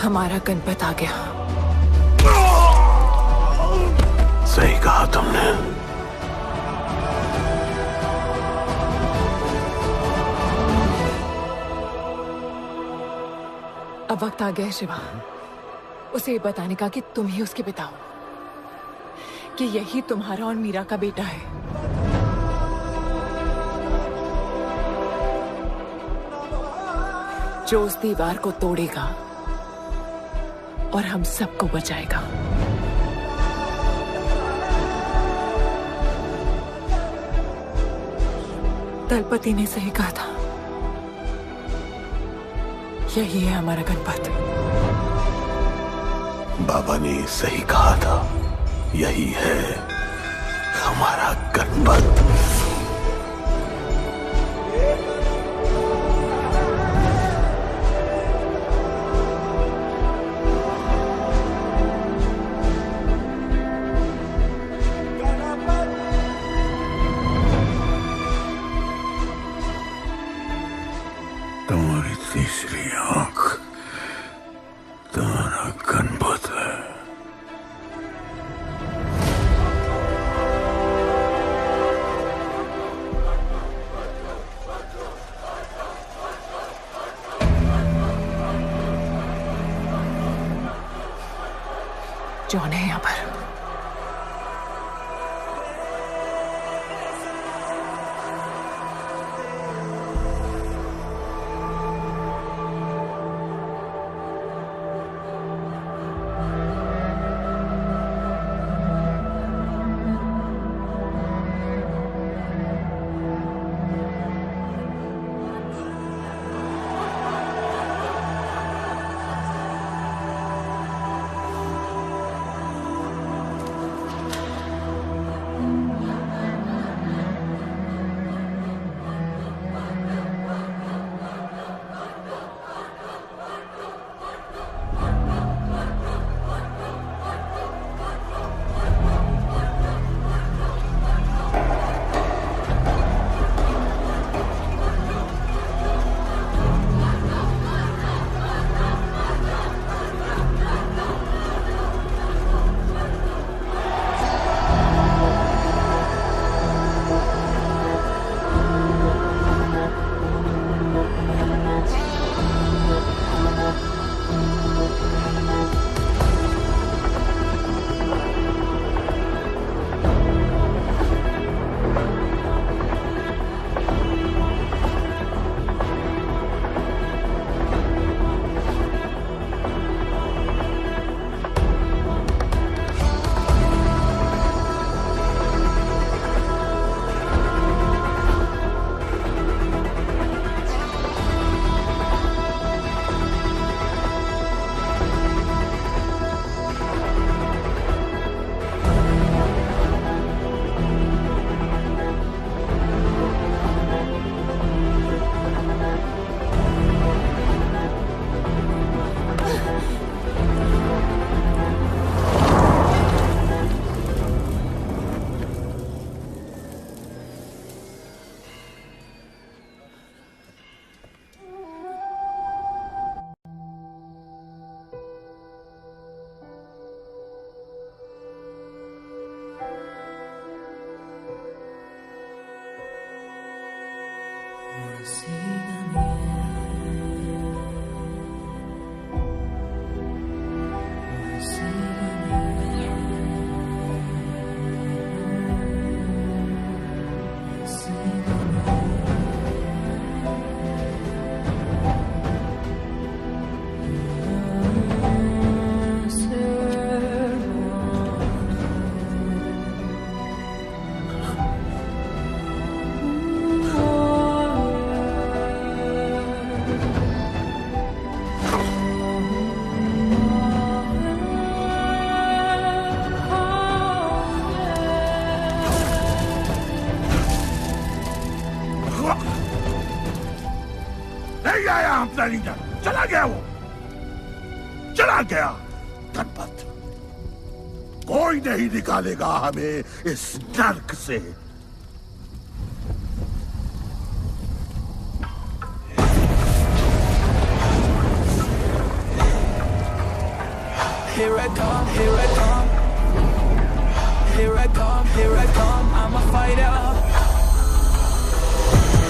हमारा गणपत आ गया। सही कहा तुमने। अब वक्त आ गया है शिवा, उसे ये बताने का कि तुम ही उसके पिता हो, कि यही तुम्हारा और मीरा का बेटा है। जो उस दीवार को तोड़ेगा और हम सबको बचाएगा। दलपति ने सही कहा था, यही है हमारा गणपत। बाबा ने सही कहा था, यही है हमारा गणपत। तुम्हारी तीसरी आंख तुम्हारा गणपत है। जॉन है यहाँ पर। नहीं आया अपना लीडर, चला गया वो, चला गया। गणपत, कोई नहीं निकालेगा हमें इस नर्क से। Here I come, here I come. Here I come, here I come. I'm a fighter.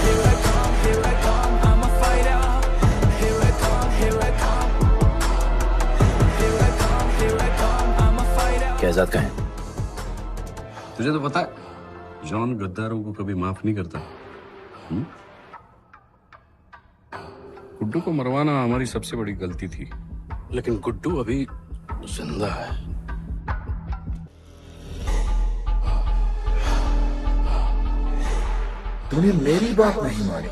Here I come, here I come. I'm a fighter. Here I come, here I come. Here I come, here I come. I'm a fighter. Kaizad का है? तुझे तो पता है, John गद्दारों को कभी माफ नहीं करता। गुड्डू को मरवाना हमारी सबसे बड़ी गलती थी, लेकिन गुड्डू अभी जिंदा है। तूने मेरी बात नहीं मानी।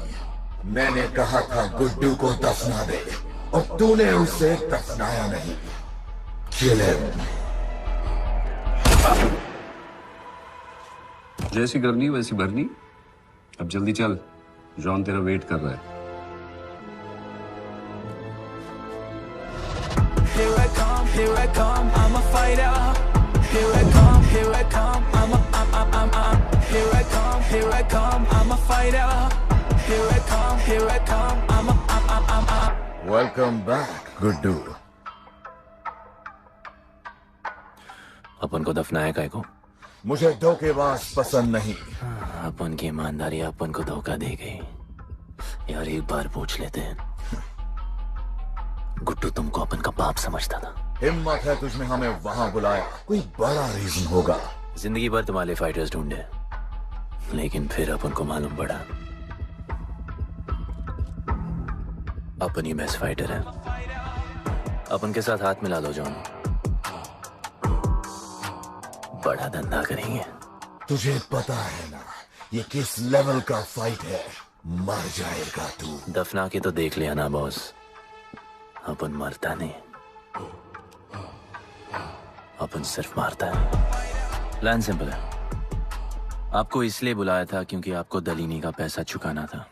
मैंने कहा था गुड्डू को दफना दे और तूने उसे दफनाया नहीं। Kill him. जैसी करनी वैसी भरनी। अब जल्दी चल, जॉन तेरा वेट कर रहा है। Here I come, here I come, I'm a fighter. Here I come, here I come, I'm here I come, here I come, I'm a fighter. Here I come, here I come, I'm Welcome back, Guddu. अपन को दफनाया काय को? मुझे धोखेबाज पसंद नहीं। अपन की ईमानदारी अपन को धोखा दे गई। यार एक बार पूछ लेते हैं, गुड्डू तुमको अपन का बाप समझता था। हिम्मत है तुझमें हमें वहां बुलाया, कोई बड़ा रीजन होगा। जिंदगी भर तुम्हारे फाइटर्स ढूंढे, लेकिन फिर अपन को मालूम पड़ा अपन ही बेस्ट फाइटर है। अपन के साथ हाथ मिला लो जॉन, बड़ा धंधा करेंगे। तुझे पता है ना ये किस लेवल का फाइट है? मर जाएगा तू। दफना के तो देख लिया ना बॉस, अपन मरता नहीं, अपन सिर्फ मारता है। प्लान सिंपल है, आपको इसलिए बुलाया था क्योंकि आपको दलीनी का पैसा चुकाना था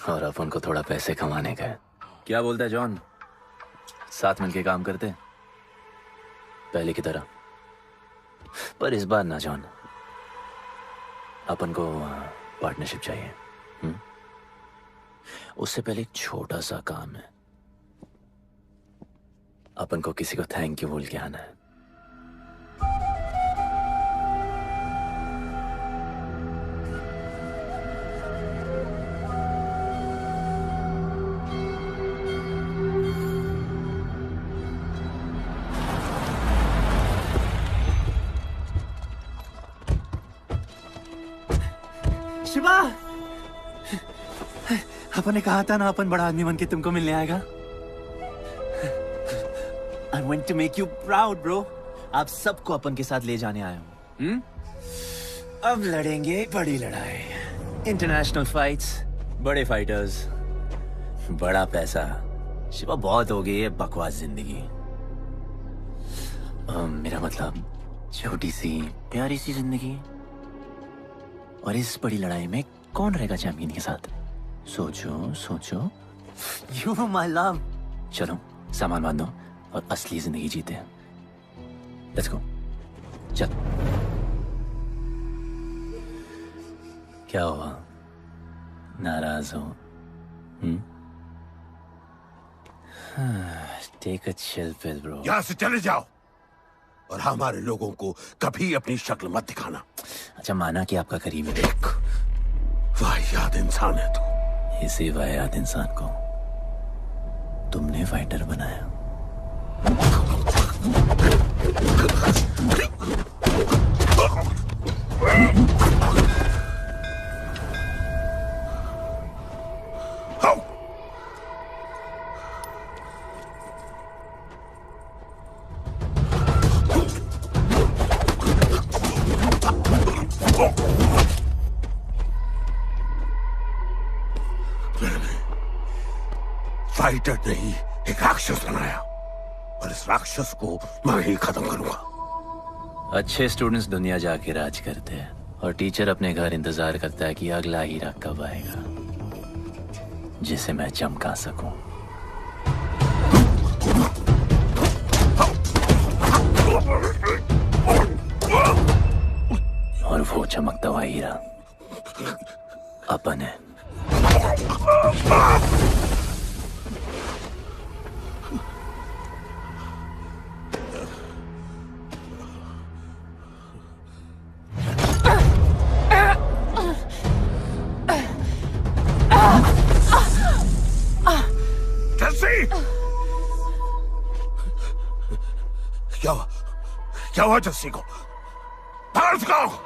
और अपन को थोड़ा पैसे कमाने का है। क्या बोलता है जॉन, साथ मिलके काम करते पहले की तरह? पर इस बार ना जॉन, अपन को पार्टनरशिप चाहिए। उससे पहले एक छोटा सा काम है, अपन को किसी को थैंक यू बोल के आना है। शिवा, अपन ने कहा था ना अपन बड़ा आदमी बन के तुमको मिलने आएगा। I want to make you proud, bro. आप सबको अपन के साथ ले जाने आया हूँ। अब लड़ेंगे बड़ी लड़ाई, इंटरनेशनल फाइट्स, बड़े फाइटर्स, बड़ा पैसा। शिवा बहुत हो गई है बकवास जिंदगी। मेरा मतलब छोटी सी प्यारी सी जिंदगी, और इस बड़ी लड़ाई में कौन रहेगा चैंपियन के साथ? सोचो सोचो। You are my love. चलो सामान बांधो और असली जिंदगी जीते हैं। Let's go. चल। क्या हुआ, नाराज हो? Take a chill pill, bro. यहाँ से चले जाओ और हमारे लोगों को कभी अपनी शक्ल मत दिखाना। अच्छा माना कि आपका करीबी एक वाहियात इंसान है तू। इसी वाहियात इंसान को तुमने फाइटर बनाया। फाइटर नहीं, एक राक्षस बनाया और इस राक्षस को मैं ही खत्म करूंगा। अच्छे स्टूडेंट्स दुनिया जाके राज करते हैं और टीचर अपने घर इंतजार करता है कि अगला हीरा कब आएगा जिसे मैं चमका सकूं। और वो चमकता हुआ हीरा अपन है। क्या हुआ जस्सी को? बाहर निकालो।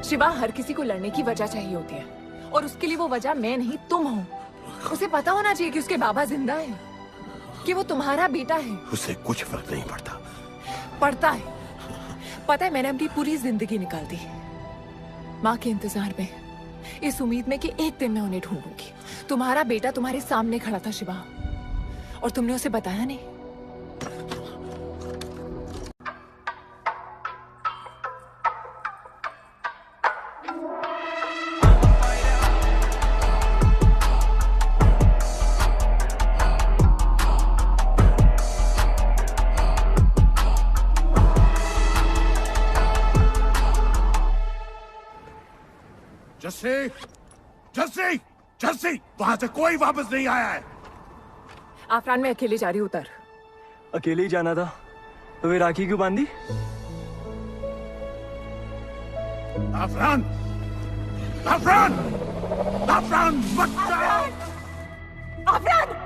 शिवा, हर किसी को लड़ने की वजह चाहिए होती है और उसके लिए वो वजह मैं नहीं तुम हो। उसे पता होना चाहिए कि उसके बाबा जिंदा है, कि वो तुम्हारा बेटा है। उसे कुछ फर्क नहीं पड़ता। पड़ता है। पता है, मैंने अपनी पूरी जिंदगी निकाल दी माँ के इंतजार में, इस उम्मीद में कि एक दिन मैं उन्हें ढूंढूंगी। तुम्हारा बेटा तुम्हारे सामने खड़ा था शिवा, और तुमने उसे बताया नहीं। जस्सी, जस्सी, वहां से कोई वापस नहीं आया है। आफरान, मैं अकेले जा रही हूँ। उतर। अकेले ही जाना था तो वे राखी क्यों बांधी? आफरान, आफरान, आफरान, मत जाओ। आफरान!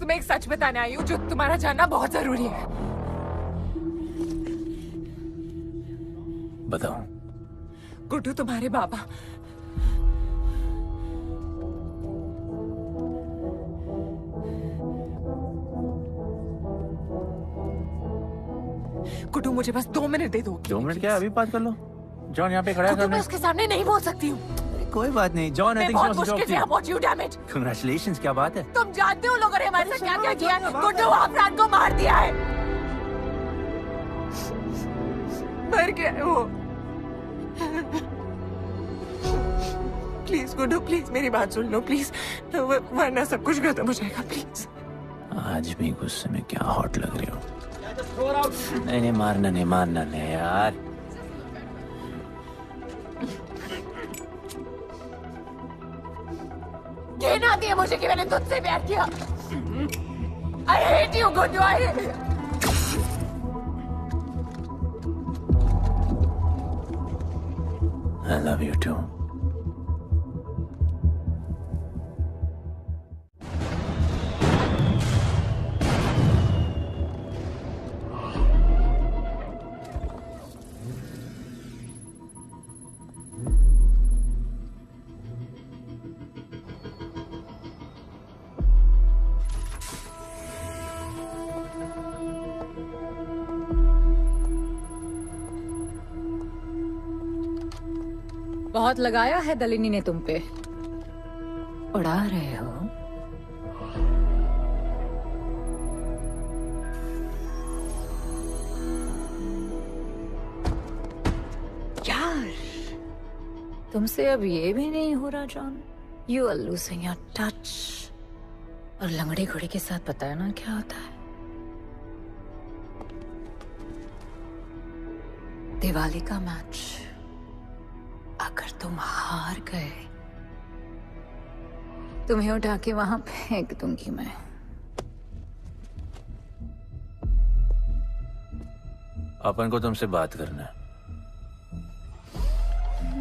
तुम्हें एक सच बताने आई हूँ जो तुम्हारा जानना बहुत जरूरी है। बताओ। गुड्डू तुम्हारे बाबा गुड्डू मुझे बस 2 मिनट दे दो। 2 मिनट क्या, अभी बात कर लो। जॉन यहाँ पे खड़ा है। मैं उसके सामने नहीं बोल सकती हूँ। कोई बात नहीं जॉन, आई थिंक बहुत मुश्किल से पहुंची हूँ, डैम इट। कांग्रेचुलेशंस, क्या बात है। तुम जानते हो लोगों ने हमारे साथ क्या क्या किया है। गुड्डू आफरान को मार दिया है। मर गया है वो। प्लीज गुड्डू, प्लीज मेरी बात सुन लो प्लीज, वरना सब कुछ खत्म हो जाएगा प्लीज। आज भी गुस्से में क्या हॉट लग रही हो। नहीं मारना नहीं यार। घृणा आती है मुझे कि मैंने तुझसे प्यार किया। I hate you, Guddu, I hate you. I love you too. बहुत लगाया है दलिनी ने तुम पे। उड़ा रहे हो। यार तुमसे अब ये भी नहीं हो रहा John. You are losing your touch. और लंगड़े घोड़े के साथ पता है ना क्या होता है। दिवाली का मैच अगर तुम हार गए, तुम्हें उठा के वहां फेंक दूंगी मैं। अपन को तुमसे बात करना है।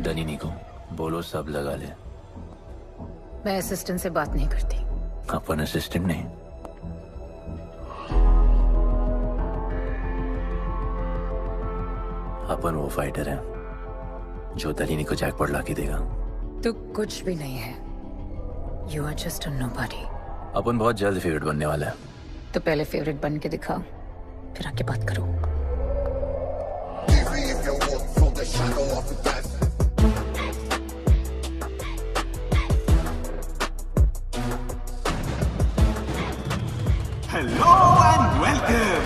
दलिनी को बोलो सब लगा ले। मैं असिस्टेंट से बात नहीं करती। अपन असिस्टेंट नहीं, अपन वो फाइटर है जो दलिनी को जैकपॉट लाके देगा। तू कुछ भी नहीं है। You are just a nobody. अपन बहुत जल्द फेवरेट बनने वाला है। तो पहले फेवरेट बन के दिखाओ, फिर आके बात करो। Hello and welcome.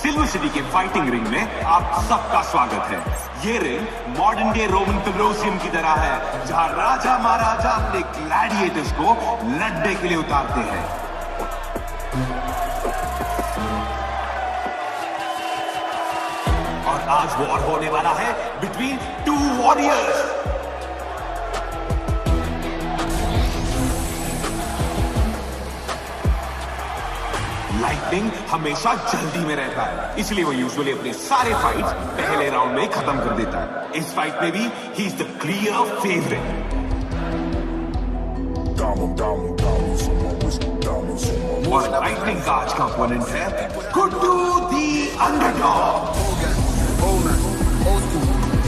Silver city के फाइटिंग रिंग में आप सबका स्वागत है। ये ring modern day Roman Colosseum की तरह है, जहां राजा महाराजा अपने ग्लैडिएटर्स को लड़ने के लिए उतारते हैं। और आज वॉर होने वाला है बिटवीन 2 वॉरियर्स। लाइटनिंग हमेशा जल्दी में रहता है, इसलिए वो यूजुअली अपने सारे फाइट्स पहले राउंड में खत्म कर देता है। इस फाइट में भी he is the clear favourite. और लाइटनिंग का आज का ओपोनेंट है गुड्डू दी underdog.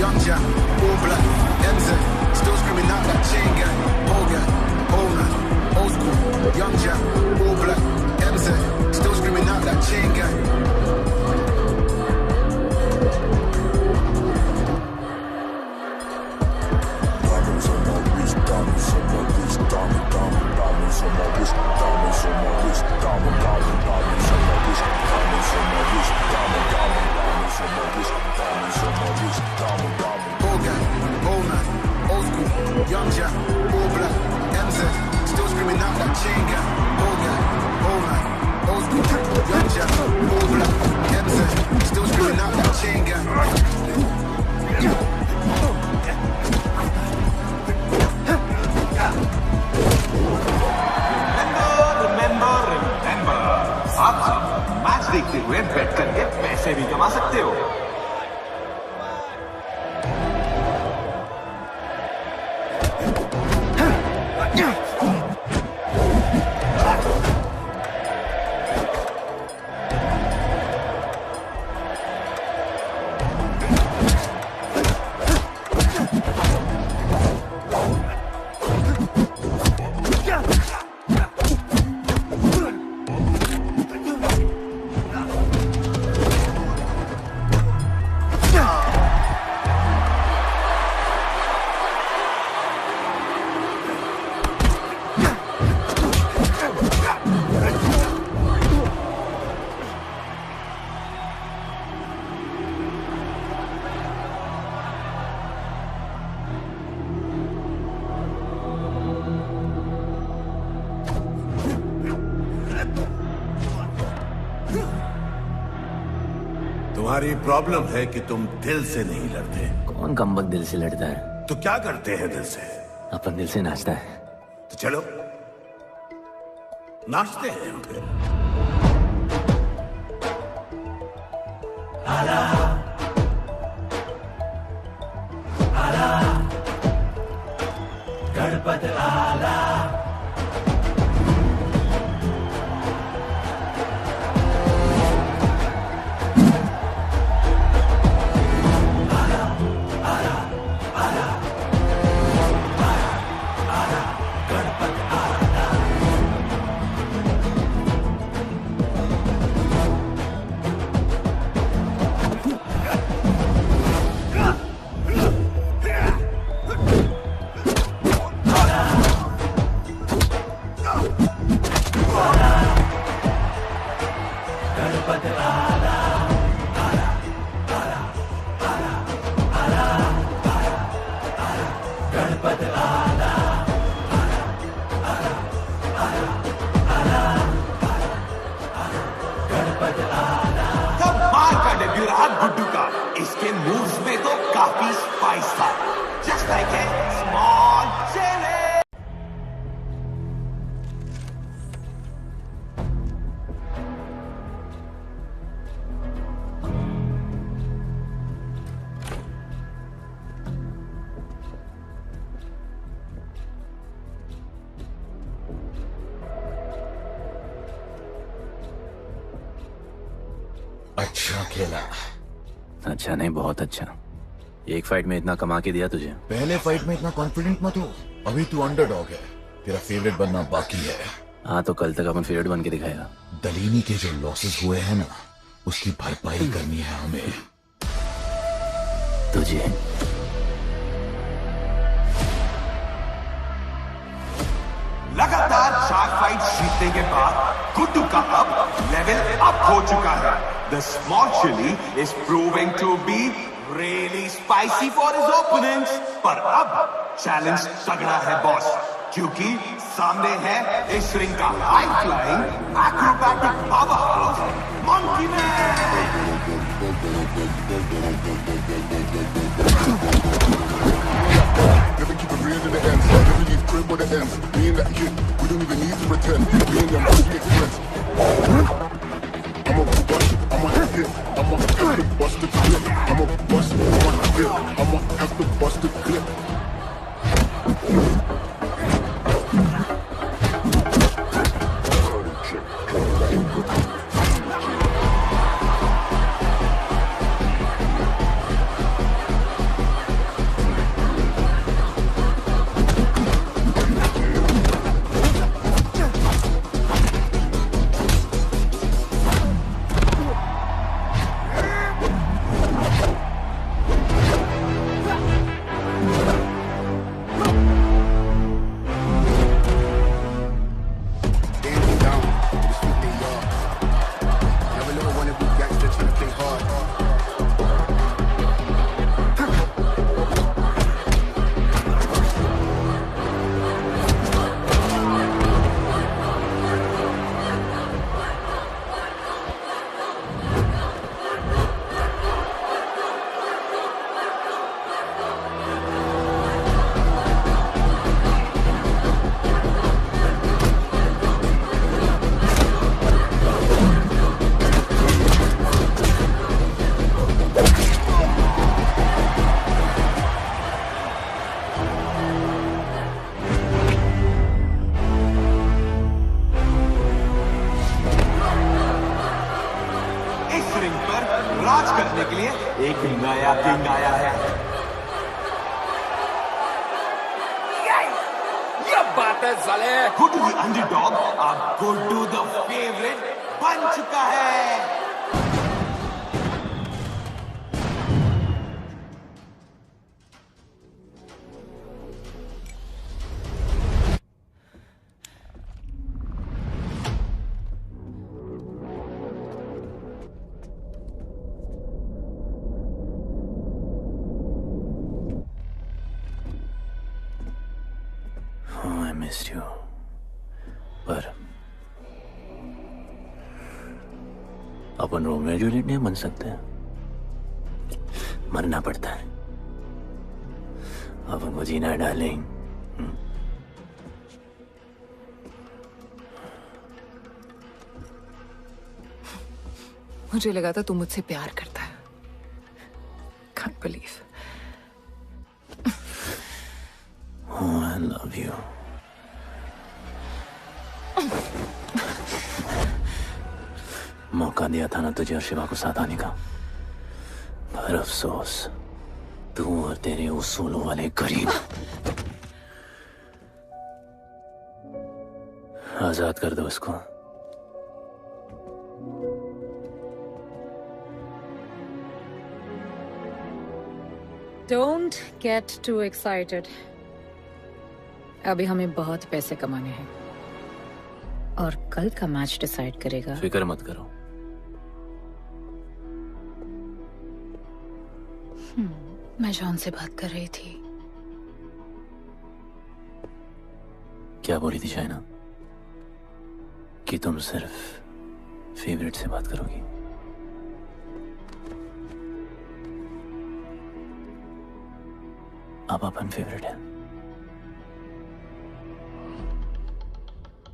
Young Jack, all black, MZ, still screaming out that chain gang. Old school, young Jack, all black, MZ, still screaming out that chain gang. Diamonds on my wrist, diamonds on my wrist, diamonds on my wrist, diamonds on my wrist, diamonds on my wrist, diamonds on my wrist, diamonds on my wrist, diamonds on my wrist, diamond. All gang, all night, old school, young Jack, all black, MZ, still screaming out that chain gang. All gang, all night, old school, young Jack, all black, MZ, still screaming out that chain gang. Remember, आप सब match देखते हुए बेट करके पैसे भी कमा सकते हो। तुम्हारी प्रॉब्लम है कि तुम दिल से नहीं लड़ते। कौन कमबख्त दिल से लड़ता है? तो क्या करते हैं दिल से? अपन दिल से नाचता है। तो चलो नाचते हैं फिर। गणपत आला गुड्डू का इसके मूव्स में तो काफी स्पाइस था। Just like a small chilli. अच्छा खेला। अच्छा नहीं, बहुत अच्छा। एक फाइट में इतना कमा के दिया तुझे। पहले फाइट में इतना कॉन्फिडेंट मत हो, अभी तू अंडरडॉग है, तेरा फेवरेट बनना बाकी है। हाँ तो कल तक अपन फेवरेट बन के दिखाएगा। दलीनी के जो लॉसेस हुए हैं ना, उसकी भरपाई करनी है हमें। तुझे लगातार 4 फाइट जीतने के बाद गुड्डू का अब लेवल अप हो चुका है। The small chili is proving to be really spicy for his opponents. पर अब चैलेंज तगड़ा है बॉस, क्योंकि सामने है इस रिंग का high flying acrobatic powerhouse monkey man. Never keep it real to the end. Never leave crib where the ends. Me and that kid, we don't even need to pretend. Me and them, we make friends. I'm a bust, I'm a hit, I'm a have to bust the clip. I'm a bust, I'm a hit, I'm a have to bust the clip. राज करने के लिए एक नया king आया है। ये बात है साले। गुड्डू द अंडरडॉग अब गुड्डू द फेवरेट बन चुका है। missed you. पर अपन रोमियो जूलियट नहीं बन सकते। मरना पड़ता है। अब उनको जीना है डार्लिंग। मुझे लगा था तू मुझसे प्यार करता है। Can't believe. Oh, I love you. मौका दिया था ना तुझे और शिवा को साथ आने का, पर अफसोस तू और तेरे उसूलों वाले गरीब। आजाद कर दो इसको। Don't get too excited. अभी हमें बहुत पैसे कमाने हैं और कल का मैच डिसाइड करेगा। फिक्र मत करो। मैं जॉन से बात कर रही थी। क्या बोली थी शाइना? कि तुम सिर्फ फेवरेट से बात करोगी। अब अपन फेवरेट है।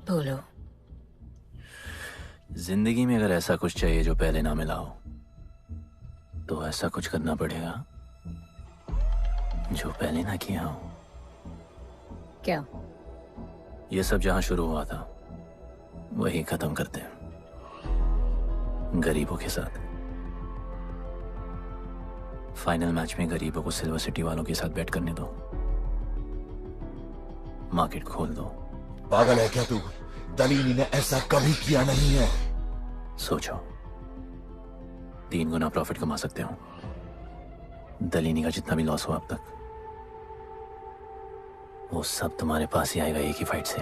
बोलो। जिंदगी में अगर ऐसा कुछ चाहिए जो पहले ना मिला हो, तो ऐसा कुछ करना पड़ेगा जो पहले ना किया हो। क्या? ये सब जहां शुरू हुआ था वही खत्म करते हैं, गरीबों के साथ। फाइनल मैच में गरीबों को सिल्वर सिटी वालों के साथ बैट करने दो, मार्केट खोल दो। पागल है क्या तू? दलीनी ने ऐसा कभी किया नहीं है। सोचो, 3 गुना प्रॉफिट कमा सकते हो। दलीनी का जितना भी लॉस हुआ अब तक, वो सब तुम्हारे पास ही आएगा एक ही फाइट से।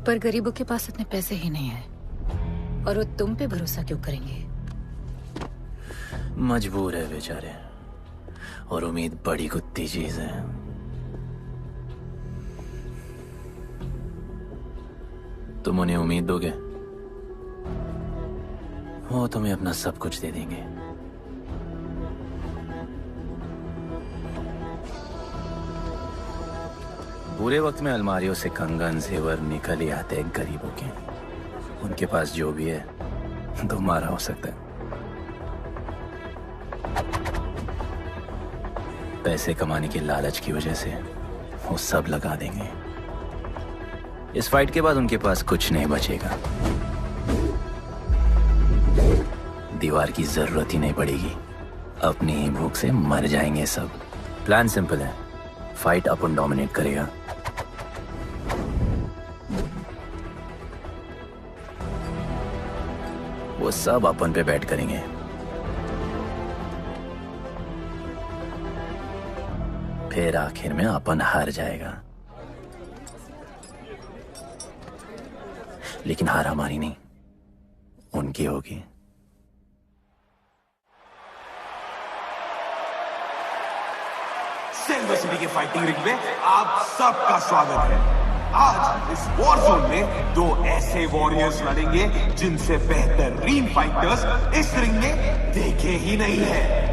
पर गरीबों के पास इतने पैसे ही नहीं है, और वो तुम पे भरोसा क्यों करेंगे? मजबूर है बेचारे, और उम्मीद बड़ी कुत्ती चीज है। तुम उन्हें उम्मीद दोगे, वो तुम्हें अपना सब कुछ दे देंगे। बुरे वक्त में अलमारियों से कंगन जेवर निकल ही आते हैं गरीबों के। उनके पास जो भी है तुम्हारा हो सकता है। पैसे कमाने की लालच की वजह से वो सब लगा देंगे। इस फाइट के बाद उनके पास कुछ नहीं बचेगा। दीवार की जरूरत ही नहीं पड़ेगी, अपनी ही भूख से मर जाएंगे सब। प्लान सिंपल है, फाइट अपन डोमिनेट करेगा। वो सब अपन पे बैट करेंगे। फिर आखिर में अपन हार जाएगा, लेकिन हार हमारी नहीं, उनकी होगी। सिल्वर सिटी के फाइटिंग रिंग में आप सबका स्वागत है। आज इस वॉर जोन में 2 ऐसे वॉरियर्स लड़ेंगे जिनसे बेहतरीन फाइटर्स इस रिंग में देखे ही नहीं है।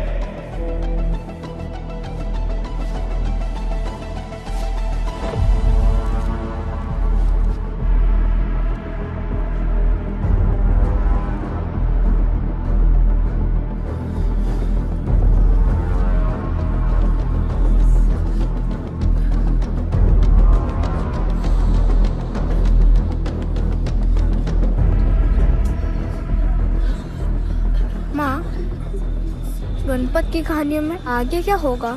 गणपत की कहानियों में आगे क्या होगा?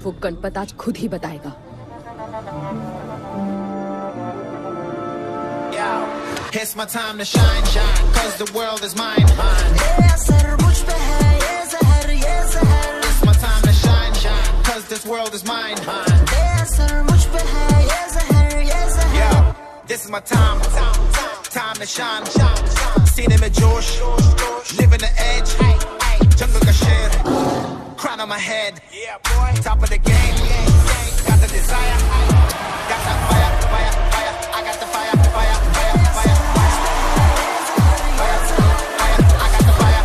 वो गणपत आज खुद ही बताएगा। It's my time to shine, shine, cause the world is mine, mine. It's my time to shine, shine, cause this world is mine, mine. Yeah, this is my time, time to shine, सीने में जोश, living the edge, jungle का शेर, crown on my head, top of the game, got the desire, got that fire, fire, fire, I got the fire, fire, fire, fire, fire, fire, I got the fire,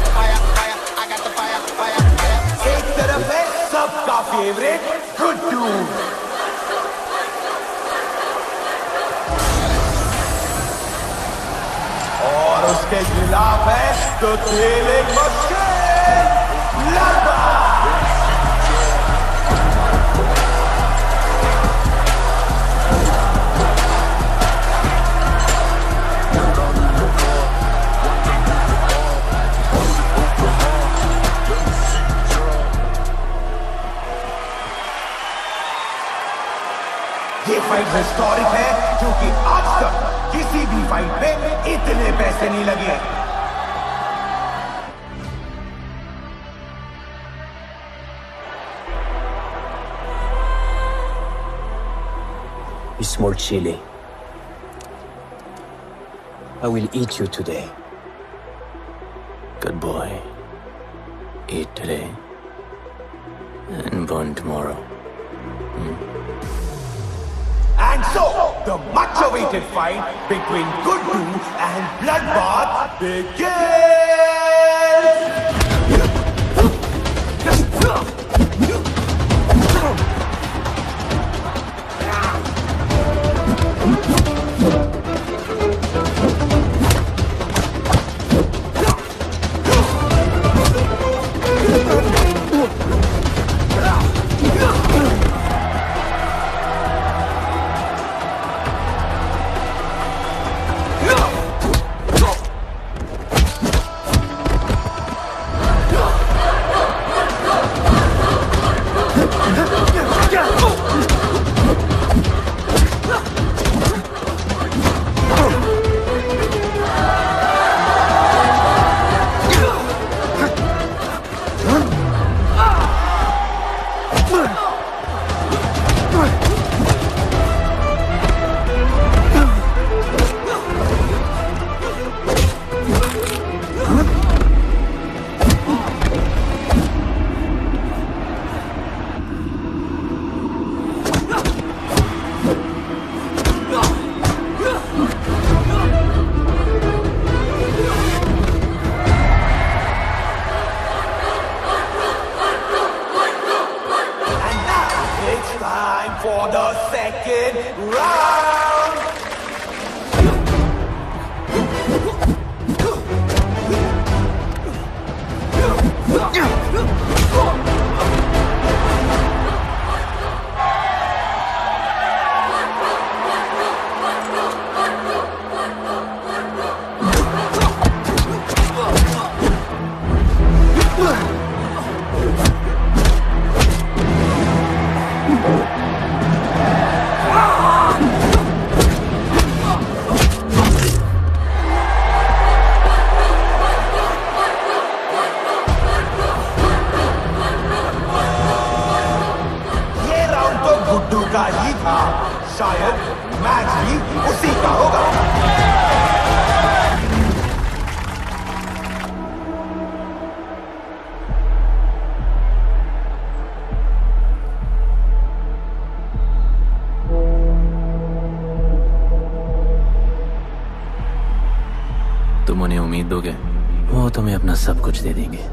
के खिलाफ है तो खेले मुश्किल लड़बा। ये fight historic है क्योंकि आज तक किसी भी फाइट में इतने पैसे नहीं लगे। You small chili. I will eat you today. Good boy. Eat today and burn tomorrow. And so, the much-awaited fight between Guddu and Bloodbath begins! तुम उन्हें उम्मीद दोगे, वो तुम्हें अपना सब कुछ दे देंगे।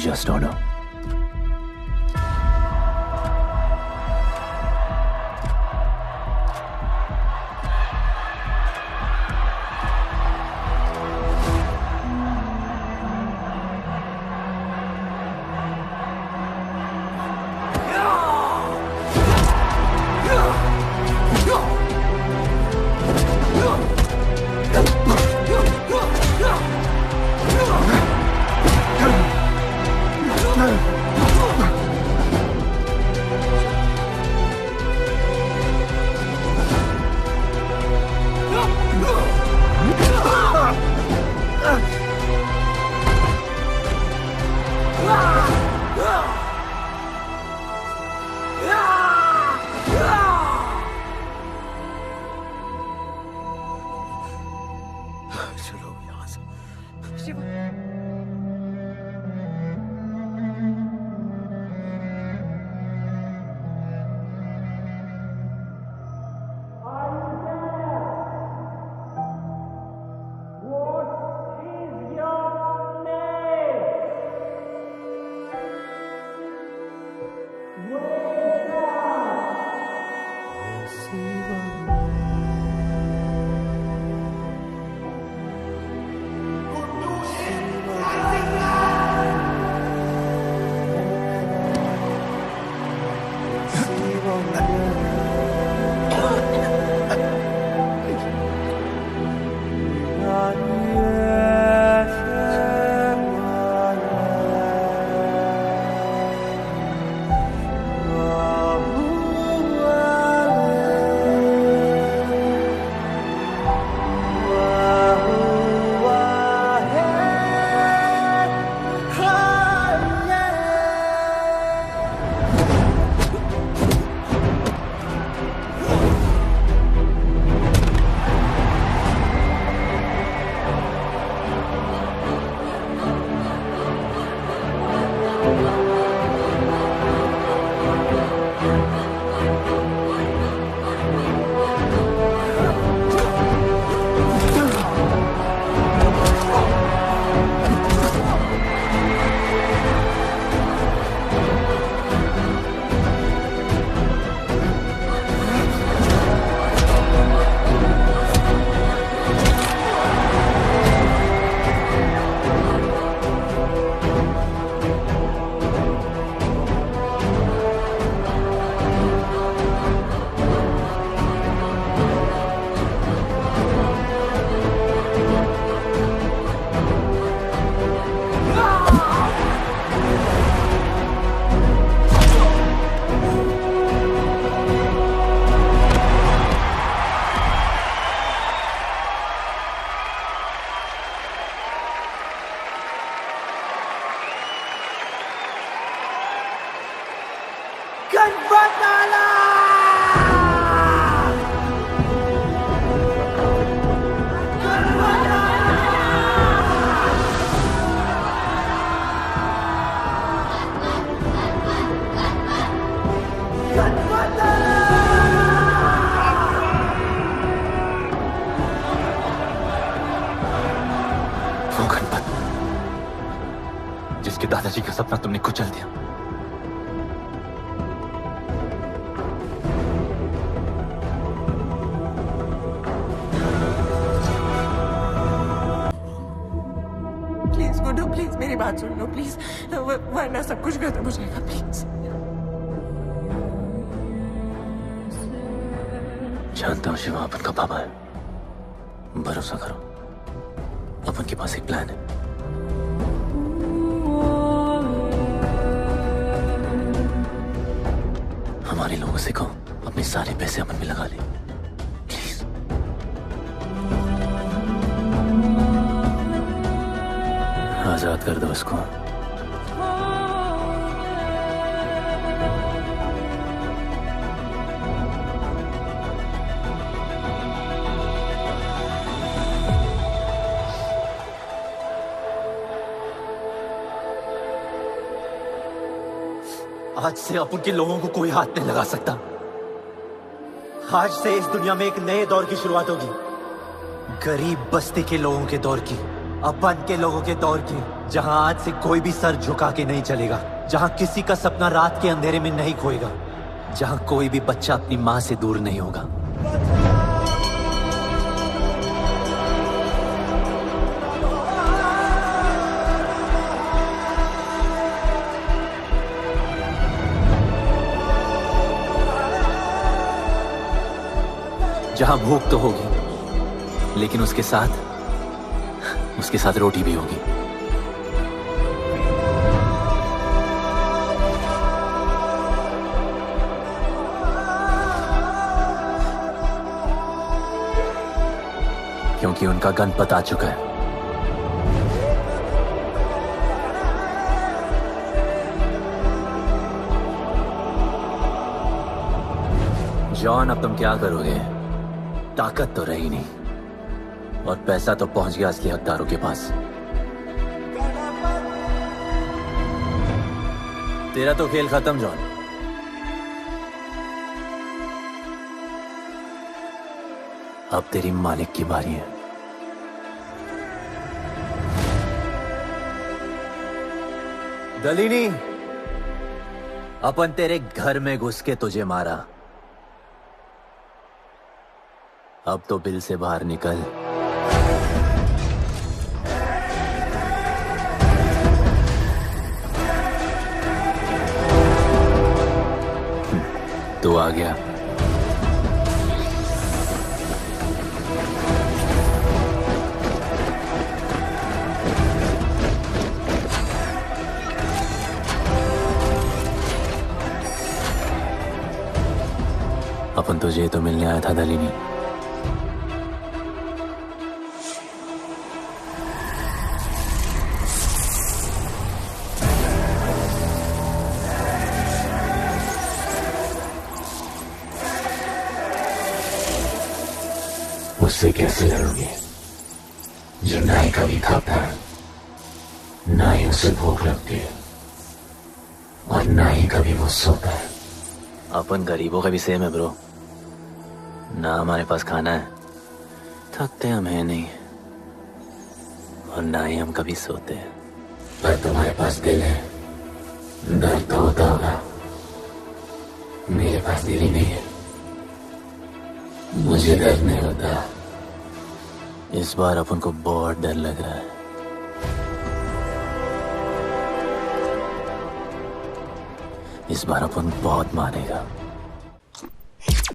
Just order. चलो यहाँ से। शिवा, जिसके दादाजी का सपना तुमने कुचल दिया। प्लीज गुड्डू, प्लीज मेरी बात सुन लो प्लीज, वरना सब कुछ खत्म हो जाएगा प्लीज। जानता हूँ शिवा अपन का पापा है, भरोसा करो, अपन के पास एक प्लान है। हमारे लोगों से कहो अपने सारे पैसे अपन में लगा ले प्लीज। आजाद कर दो इसको। आज से अपन के लोगों को कोई हाथ नहीं लगा सकता। आज से इस दुनिया में एक नए दौर की शुरुआत होगी, गरीब बस्ती के लोगों के दौर की। अपन के लोगों के दौर की, जहां आज से कोई भी सर झुका के नहीं चलेगा, जहां किसी का सपना रात के अंधेरे में नहीं खोएगा, जहां कोई भी बच्चा अपनी मां से दूर नहीं होगा। जहां भूख तो होगी, लेकिन उसके साथ रोटी भी होगी। क्योंकि उनका गणपत आ चुका है। जॉन, अब तुम क्या करोगे? ताकत तो रही नहीं और पैसा तो पहुंच गया असली हकदारों के पास। तेरा तो खेल खत्म जॉन। अब तेरी मालिक की बारी है। दलीनी, अपन तेरे घर में घुस के तुझे मारा, अब तो बिल से बाहर निकल। तू आ गया। अपन तुझे तो मिलने आया था दलीनी। उससे कैसे लड़ोगे जो ना ही कभी खाता है, ना ही उसे भूख लगती है और ना ही कभी वो सोता है। अपन गरीबों का भी सेम है ब्रो। ना हमारे पास खाना है, थकते हम है नहीं, और ना ही हम कभी सोते हैं। पर तुम्हारे पास दिल है, दर्द तो होता होगा। मेरे पास दिल ही नहीं है, मुझे दर्द नहीं होता। इस बार अपन को बहुत डर लग रहा है। इस बार अपन बहुत मारेगा।